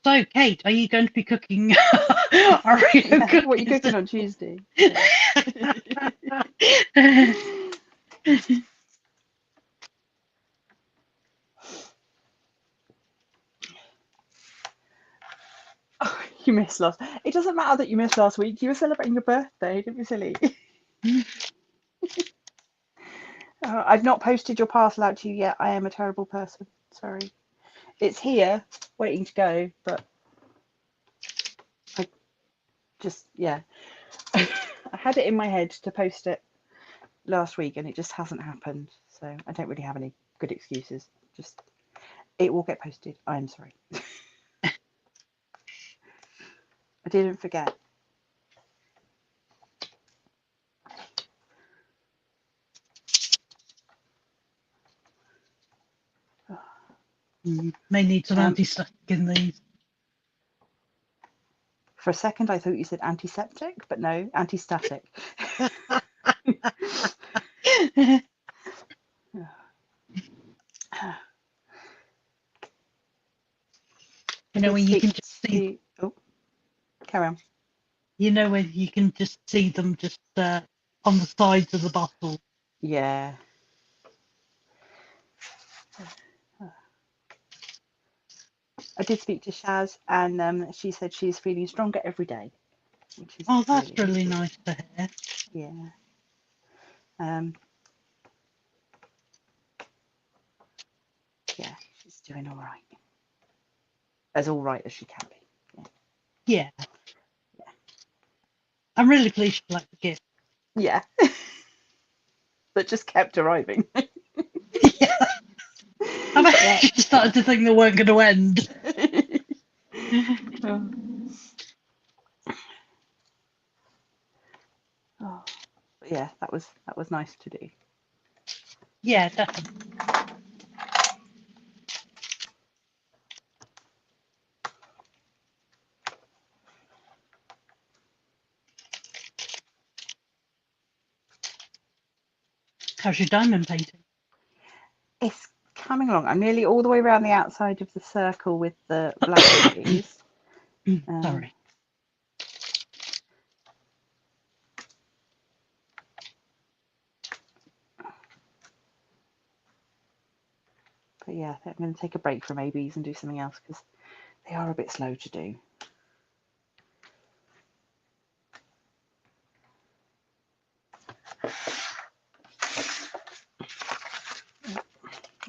So, Kate, are you going to be cooking Oreo Yeah, what are you cookies? cooking on Tuesday? Yeah. Oh, you missed last. It doesn't matter that you missed last week. You were celebrating your birthday. Don't be silly. I've not posted your parcel out to you yet. I am a terrible person. Sorry. It's here, waiting to go, but I just, yeah. I had it in my head to post it last week and it just hasn't happened. So I don't really have any good excuses. Just, it will get posted. I'm sorry. I didn't forget. May need some anti-static in these. For a second, I thought you said antiseptic, but no, anti-static. You know when you can just see. Oh, carry on. You know when you can just see them just on the sides of the bottle. Yeah. I did speak to Shaz, and she said she's feeling stronger every day, which is Oh, that's really nice to hear. Yeah. Yeah, she's doing all right. As all right as she can be. Yeah. I'm really pleased she liked the gift. Yeah. That just kept arriving. Yeah. I bet she started to think they weren't going to end. Oh, but yeah, that was nice to do. Yeah, definitely. How's your diamond painting? It's coming along. I'm nearly all the way around the outside of the circle with the black rubies. Sorry. But yeah, I'm going to take a break from ABs and do something else because they are a bit slow to do.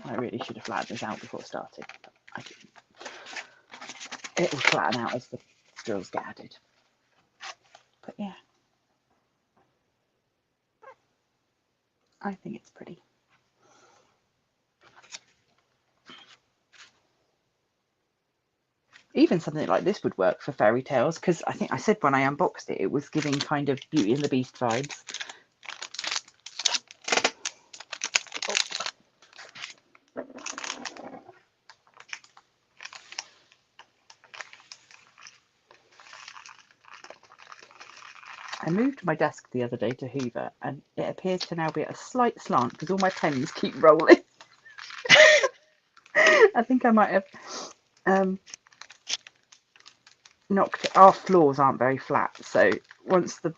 I really should have flattened this out before starting, but I didn't. It will flatten out as the drills get added. But yeah, I think it's pretty. Even something like this would work for fairy tales because I think I said when I unboxed it, it was giving kind of Beauty and the Beast vibes. I moved my desk the other day to hoover and it appears to now be at a slight slant because all my pens keep rolling. I think I might have knocked it. Our floors aren't very flat, so once the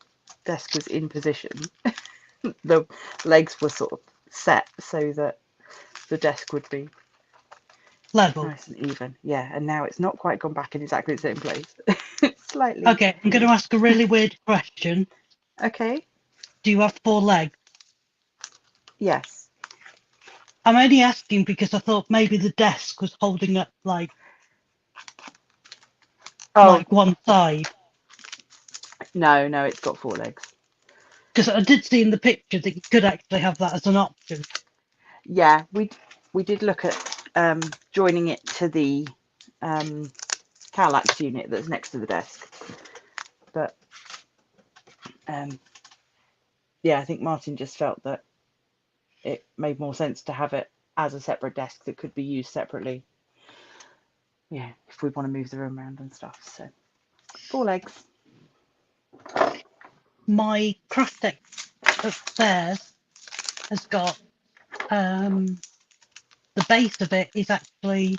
desk was in position, the legs were sort of set so that the desk would be Level. nice and even. Yeah, and now it's not quite gone back in exactly the same place. Slightly. Okay, I'm going to ask a really weird question. Okay. Do you have 4 legs? Yes. I'm only asking because I thought maybe the desk was holding up like one side. No, it's got 4 legs. Because I did see in the picture that you could actually have that as an option. Yeah, we did look at joining it to the Calax unit that's next to the desk, but yeah, I think Martin just felt that it made more sense to have it as a separate desk that could be used separately. Yeah, if we want to move the room around and stuff. So 4 legs. My craft deck upstairs has got the base of it is actually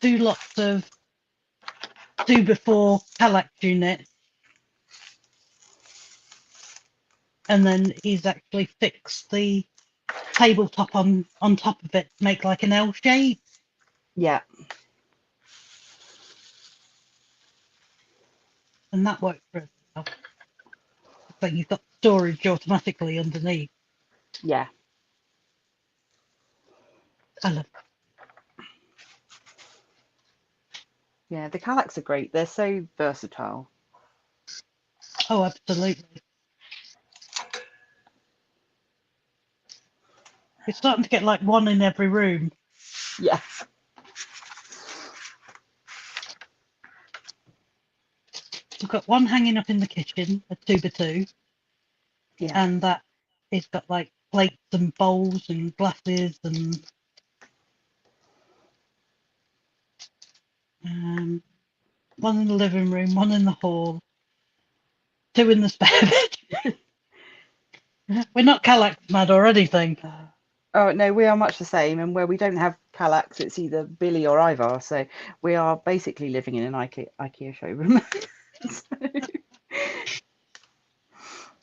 2 lots of 2x4 Calax units and then he's actually fixed the tabletop on top of it to make like an L shape. Yeah. And that worked really well. So you've got storage automatically underneath. Yeah. I love Yeah. The Kallax are great. They're so versatile. it. Oh, absolutely. It's starting to get like one in every room. Yeah. We've got one hanging up in the kitchen, a 2x2, Yeah. and that it's got like plates and bowls and glasses and one in the living room, one in the hall, two in the spare bedroom. We're not Kallax mad or anything. Oh no, we are much the same, and where we don't have Kallax, it's either Billy or Ivar. So we are basically living in an IKEA showroom.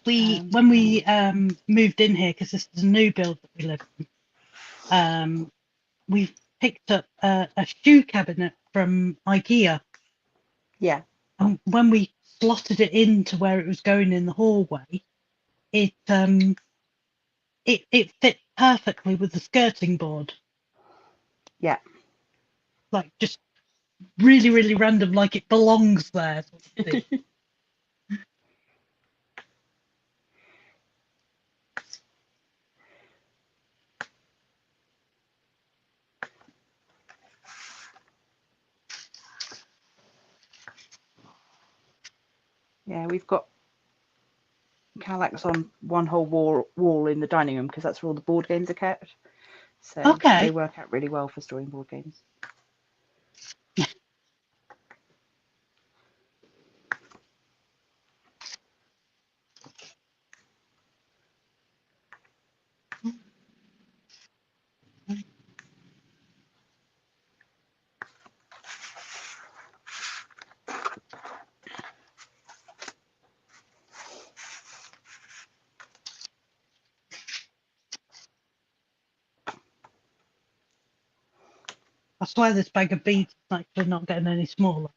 When we moved in here, because this is a new build that we live in, we picked up a shoe cabinet from IKEA. Yeah. And when we slotted it into where it was going in the hallway, it it fit perfectly with the skirting board. Yeah. Like just really, really random, like it belongs there. Sort of thing. Yeah, we've got Kallax on one whole wall in the dining room because that's where all the board games are kept. So they Okay. work out really well for storing board games. I swear this bag of beads is actually not getting any smaller.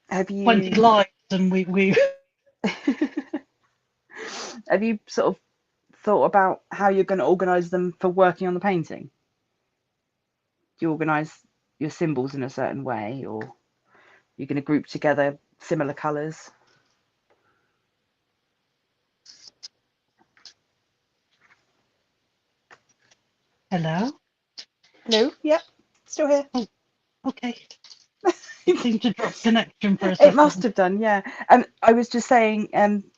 Have 20 you lights and we have you sort of thought about how you're going to organise them for working on the painting? Do you organise your symbols in a certain way, or you're going to group together similar colours? Hello? Hello? Yep, still here. Oh, okay. It seemed to drop connection for a It must second. have done, yeah. I was just saying,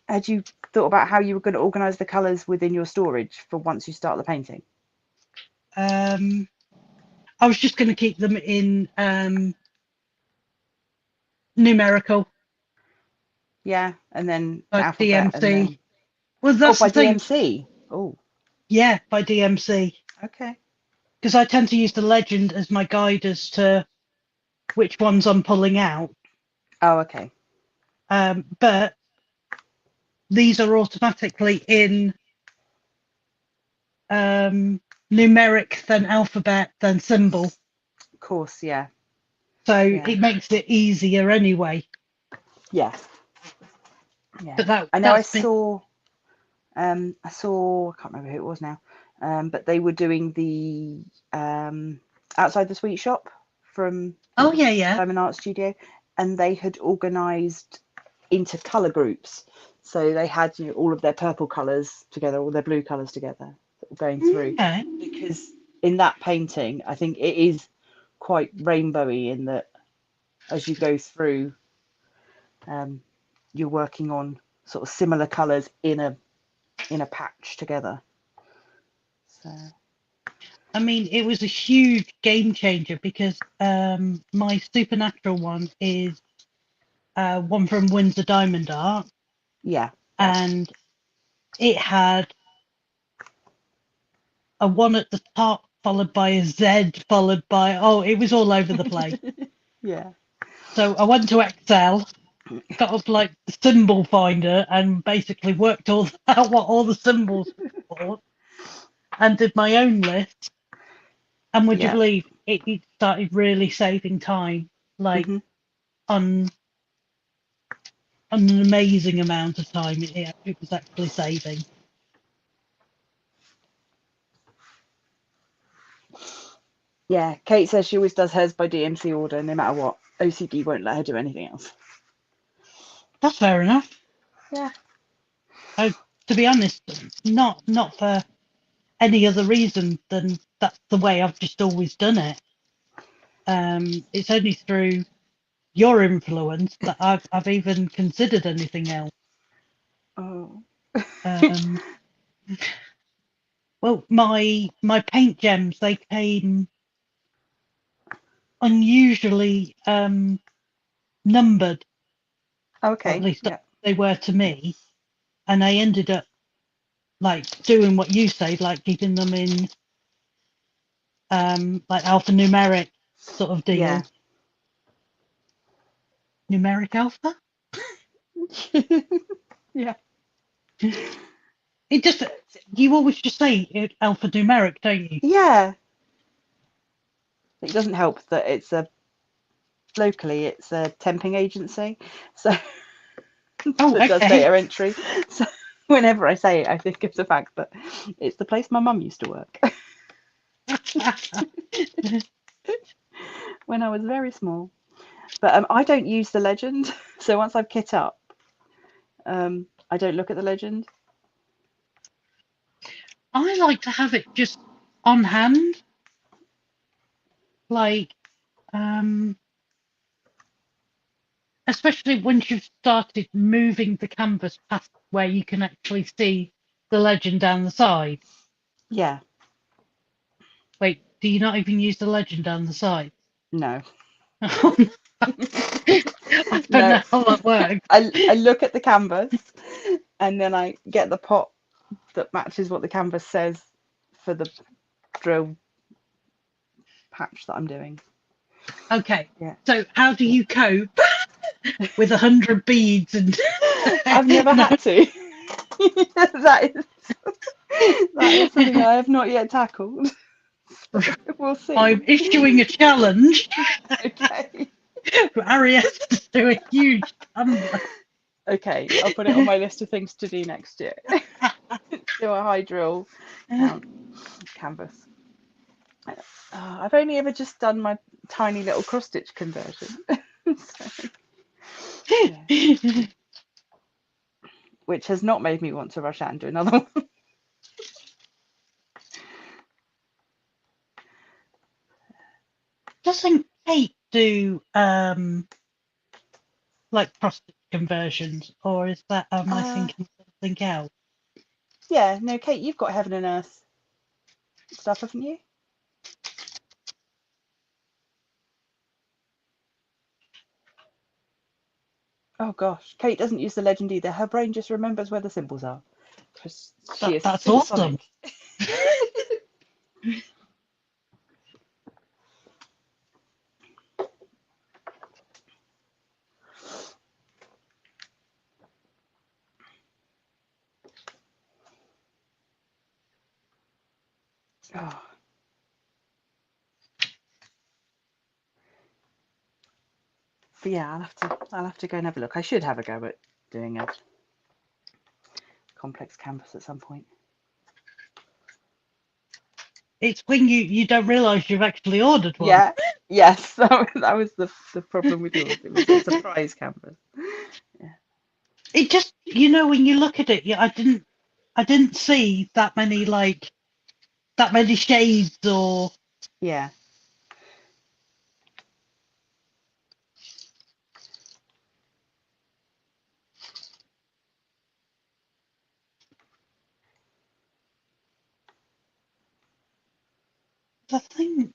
had you thought about how you were going to organise the colours within your storage for once you start the painting? I was just going to keep them in numerical, Yeah, and then like alphabet, and DMC. then Well, oh, that's by the thing. DMC. Oh, Yeah, by DMC. okay. Because I tend to use the legend as my guide as to which ones I'm pulling out. Oh, okay. But these are automatically in numeric, then alphabet, then symbol. Of course, yeah, So yeah, it makes it easier anyway. yeah, yeah. But that I know. that's been I saw. I can't remember who it was now. But they were doing the outside the sweet shop from oh yeah. Diamond Art Studio, and they had organised into colour groups. So they had all of their purple colours together, all their blue colours together, going through. Okay. Because in that painting, I think it is quite rainbowy in that as you go through, you're working on sort of similar colours in a patch together. So I mean, it was a huge game changer because my supernatural one is one from Windsor Diamond Art, yeah, and it had a one at the top followed by a Z followed by it was all over the place. yeah. So I went to Excel, got up like the symbol finder, and basically worked all out what all the symbols were for, and did my own list. And would you Yeah. believe it started really saving time, like Hmm. on an amazing amount of time it was actually saving. Yeah. Kate says she always does hers by DMC order, no matter what. OCD won't let her do anything else. That's fair enough. Yeah. To be honest, not for any other reason than that's the way I've just always done it. It's only through your influence that I've even considered anything else. Oh. Um, well, my paint gems, they came unusually numbered, or at Okay. least Yeah. they were to me, and I ended up like doing what you say, like keeping them in like alphanumeric sort of Yeah. deal. Numeric alpha? Yeah. It just, you always just say alphanumeric, don't you? Yeah. It doesn't help that it's a locally it's a temping agency, so Oh, that does okay. data entry. So whenever I say it, I think of the fact that it's the place my mum used to work when I was very small. But I don't use the legend, so once I've kit up, I don't look at the legend. I like to have it just on hand, like, um, especially once you've started moving the canvas past where you can actually see the legend down the side. Yeah, Wait, do you not even use the legend down the side? no, I don't no. know how that works. I look at the canvas and then I get the pot that matches what the canvas says for the drill patch that I'm doing. Okay, Yeah. so how do you cope with 100 beads and I've never no, had to. that is that is something I have not yet tackled. We'll I'm see. issuing a challenge Okay. for Arietta to do a huge canvas. Okay, I'll put it on my list of things to do next year. Do a high drill count canvas. I've only ever just done my tiny little cross stitch conversion. So, yeah, which has not made me want to rush out and do another one. Doesn't Kate do like prostate conversions, or is that am I Uh, thinking something else? yeah, no, Kate, you've got Heaven and Earth stuff, haven't you? Oh gosh, Kate doesn't use the legend either. Her brain just remembers where the symbols are because she is That's supersonic. awesome. Oh, but yeah, I'll have to go and have a look. I should have a go at doing a complex canvas at some point. It's when you don't realise you've actually ordered one. Yeah, yes, that was the problem with yours. It was a surprise canvas. Yeah. It just, when you look at it, yeah, I didn't see that many that many shades, or Yeah. I think.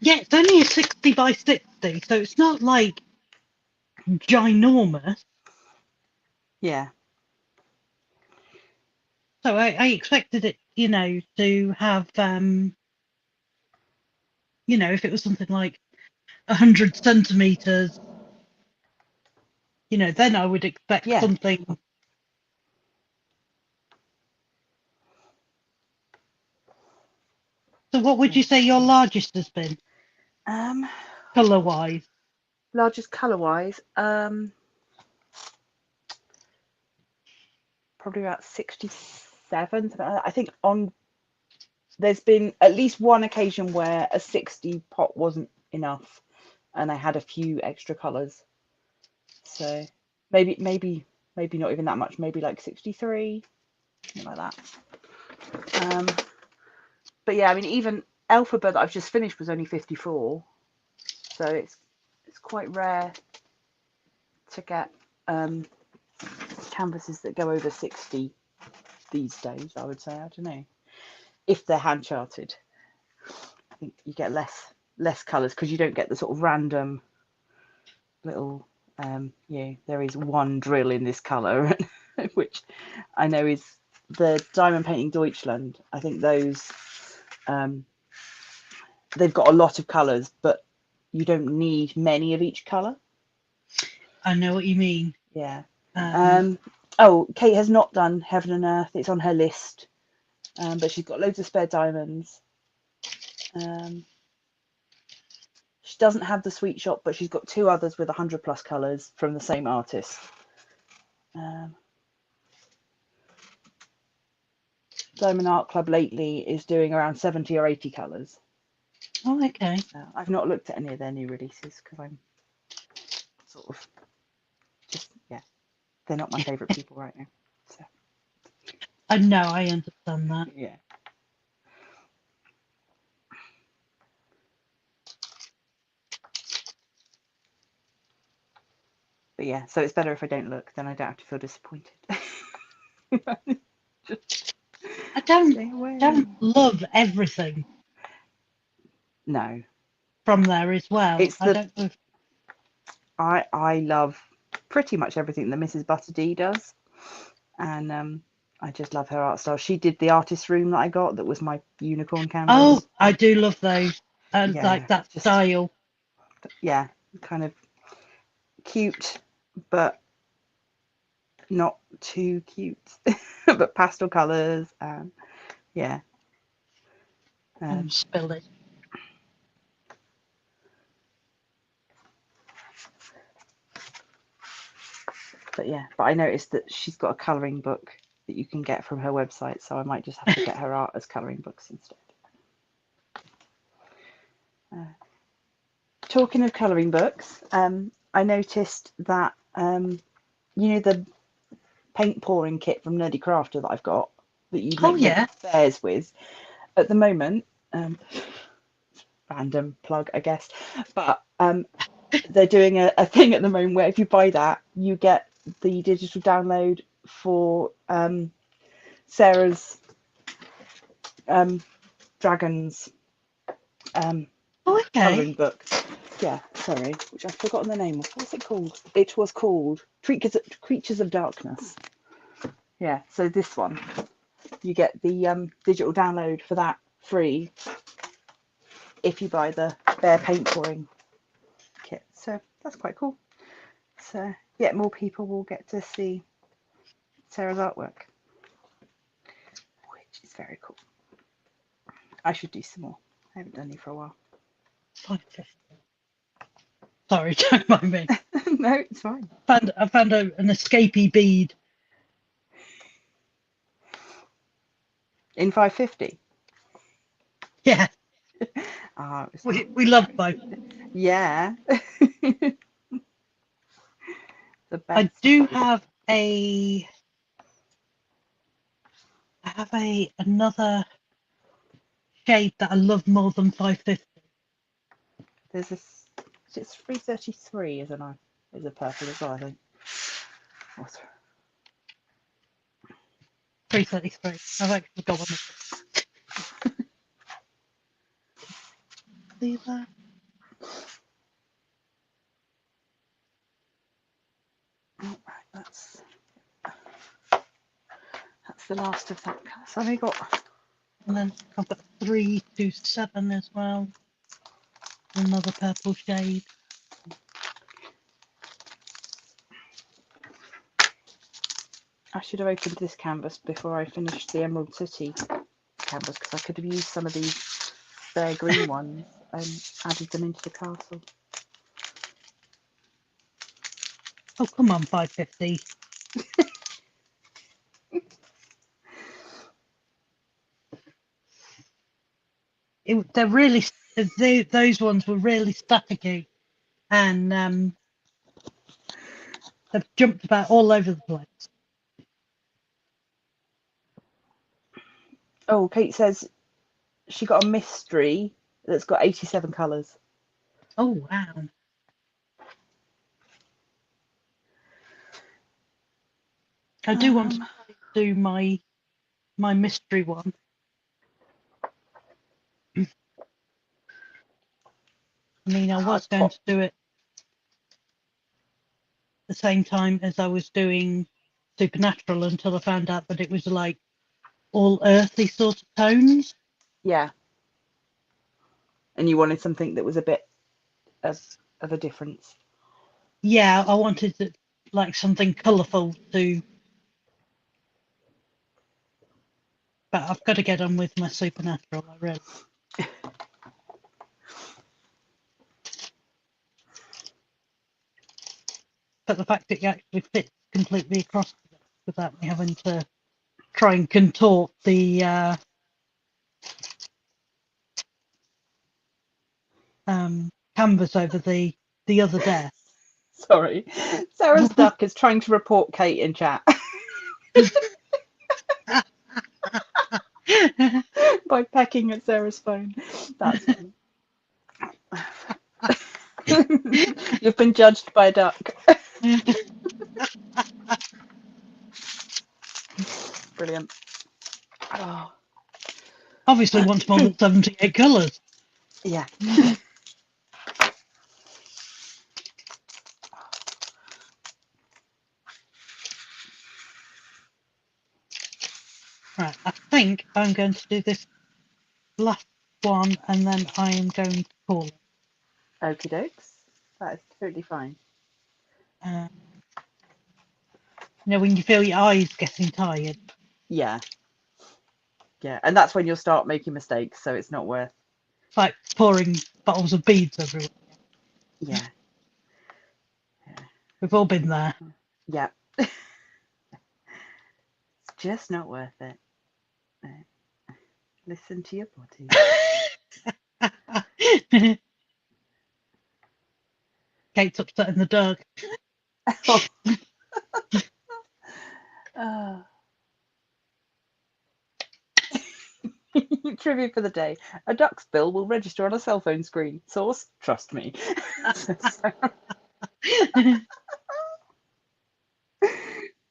Yeah, it's only a 60 by 60, so it's not like ginormous. Yeah. So I expected it you know, to have, you know, if it was something like 100 centimeters, you know, then I would expect Yeah. something. So what would Yeah. you say your largest has been, Um, colour wise? Largest colour wise, probably about 67. I think there's been at least one occasion where a 60 pot wasn't enough, and I had a few extra colours. So maybe not even that much. Maybe like 63, something like that. But yeah, I mean, even Alphabet that I've just finished was only 54, so it's quite rare to get canvases that go over 60 these days. I would say, I don't know, if they're hand charted. I think you get less colours because you don't get the sort of random little there is one drill in this colour, which I know is the Diamond Painting Deutschland. I think those they've got a lot of colours, but you don't need many of each colour. I know what you mean. Yeah. Um, Oh, Kate has not done Heaven and Earth. It's on her list, but she's got loads of spare diamonds. She doesn't have the Sweet Shop, but she's got two others with 100 plus colours from the same artist. Diamond Art Club lately is doing around 70 or 80 colours. oh, okay. I've not looked at any of their new releases because I'm sort of just, yeah, they're not my favourite people right now. So, I know, I understand that. yeah. But yeah, so it's better if I don't look, then I don't have to feel disappointed. Just I stay away. don't love everything No, from there as well. it's I the don't know if, I love pretty much everything that Mrs. Butter D does, and I just love her art style. She did the artist room that I got, that was my unicorn oh, canvas. I do love those. And like Yeah, that just style. yeah, kind of cute, but not too cute, but pastel colours, and yeah. Spill it. But I noticed that she's got a colouring book that you can get from her website, so I might just have to get her art as colouring books instead. Talking of colouring books, I noticed that the paint pouring kit from Nerdy Crafter that I've got, that you Oh make the yeah. bears with, at the moment, random plug I guess, but they're doing a thing at the moment where if you buy that, you get the digital download for Sarah's dragons Oh, colouring okay. book. Yeah, sorry, which I've forgotten the name of. What's it called? It was called Creatures of Darkness. Yeah, so this one, you get the digital download for that free if you buy the bear paint pouring kit. So that's quite cool. So yeah, more people will get to see Sarah's artwork, which is very cool. I should do some more. I haven't done any for a while. 550. Sorry, don't mind me. No, it's fine. I found an escapee bead. In 550. Yeah, Ah, it we love 550. yeah. The I best. do have a I have another shade that I love more than 550. There's this. It's 333, isn't it? Is a purple as well, I think. 333. I've actually got one. See that? Oh, right, that's the last of that colour. So I've only got And then I've got 327 as well. Another purple shade. I should have opened this canvas before I finished the Emerald City canvas, because I could have used some of these fair green ones and added them into the castle. Oh, come on, 550. They're really, those ones were really staticky, and they've jumped about all over the place. Oh, Kate says she got a mystery that's got 87 colours. Oh, wow. I do want to do my mystery one. I mean, I was going to do it the same time as I was doing Supernatural until I found out that it was like all earthy sort of tones. Yeah. And you wanted something that was a bit of a difference. Yeah, I wanted like something colourful too. But I've got to get on with my Supernatural, I really. But the fact it actually fits completely across without me having to try and contort the canvas over the other desk. Sorry. Sarah's duck is trying to report Kate in chat. By pecking at Sarah's phone. That's funny. You've been judged by a duck. Brilliant. Oh. Obviously wants more than 78 colours. Yeah. Right, I think I'm going to do this last one and then I am going to call it. Okie dokes. That is totally fine. You know, when you feel your eyes getting tired. Yeah. Yeah, and that's when you'll start making mistakes, so it's not worth. It's like pouring bottles of beads everywhere. Yeah. We've all been there. Yeah. It's just not worth it. No. Listen to your body. Kate's upset in the dark. Trivia for the day. A duck's bill will register on a cell phone screen. Source, trust me.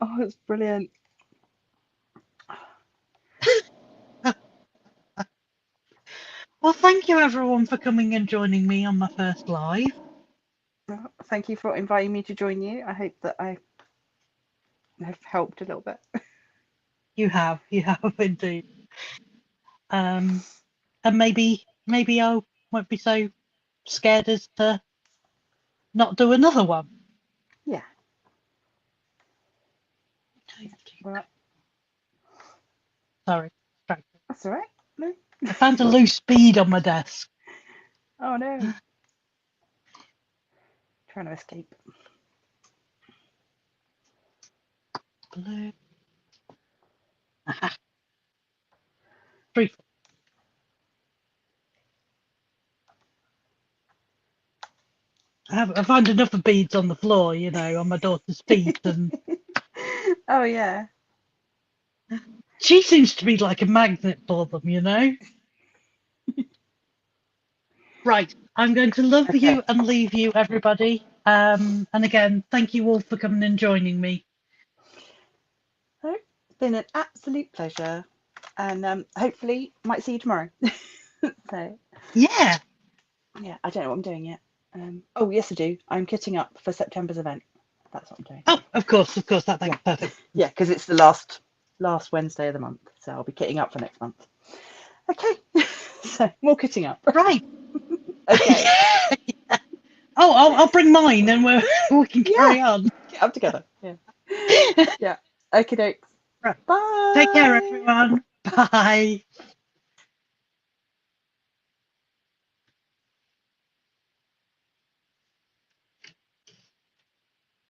Oh, it's brilliant. Well, thank you everyone for coming and joining me on my first live. Thank you for inviting me to join you. I hope that I have helped a little bit. You have indeed. And maybe I won't be so scared as to not do another one. Yeah. Well, sorry, distracted. That's all right. No. I found a loose bead on my desk. Oh no. Trying to escape. Blue. Aha. 3. I find enough of beads on the floor, you know, on my daughter's feet, and Oh yeah. she seems to be like a magnet for them, you know. Right, I'm going to love you and leave you, everybody. And again, thank you all for coming and joining me. It's been an absolute pleasure, and hopefully might see you tomorrow. So Yeah, I don't know what I'm doing yet. Oh yes, I do. I'm kitting up for September's event. That's what I'm doing. oh, of course, that makes perfect. Yeah, because it's the last Wednesday of the month, so I'll be kitting up for next month. Okay. So more kitting up. Right. Okay. Oh, I'll bring mine and we can carry on. Get up together. Yeah. Yeah. Okay, dokes. Right. Take care, Bye. everyone. Bye.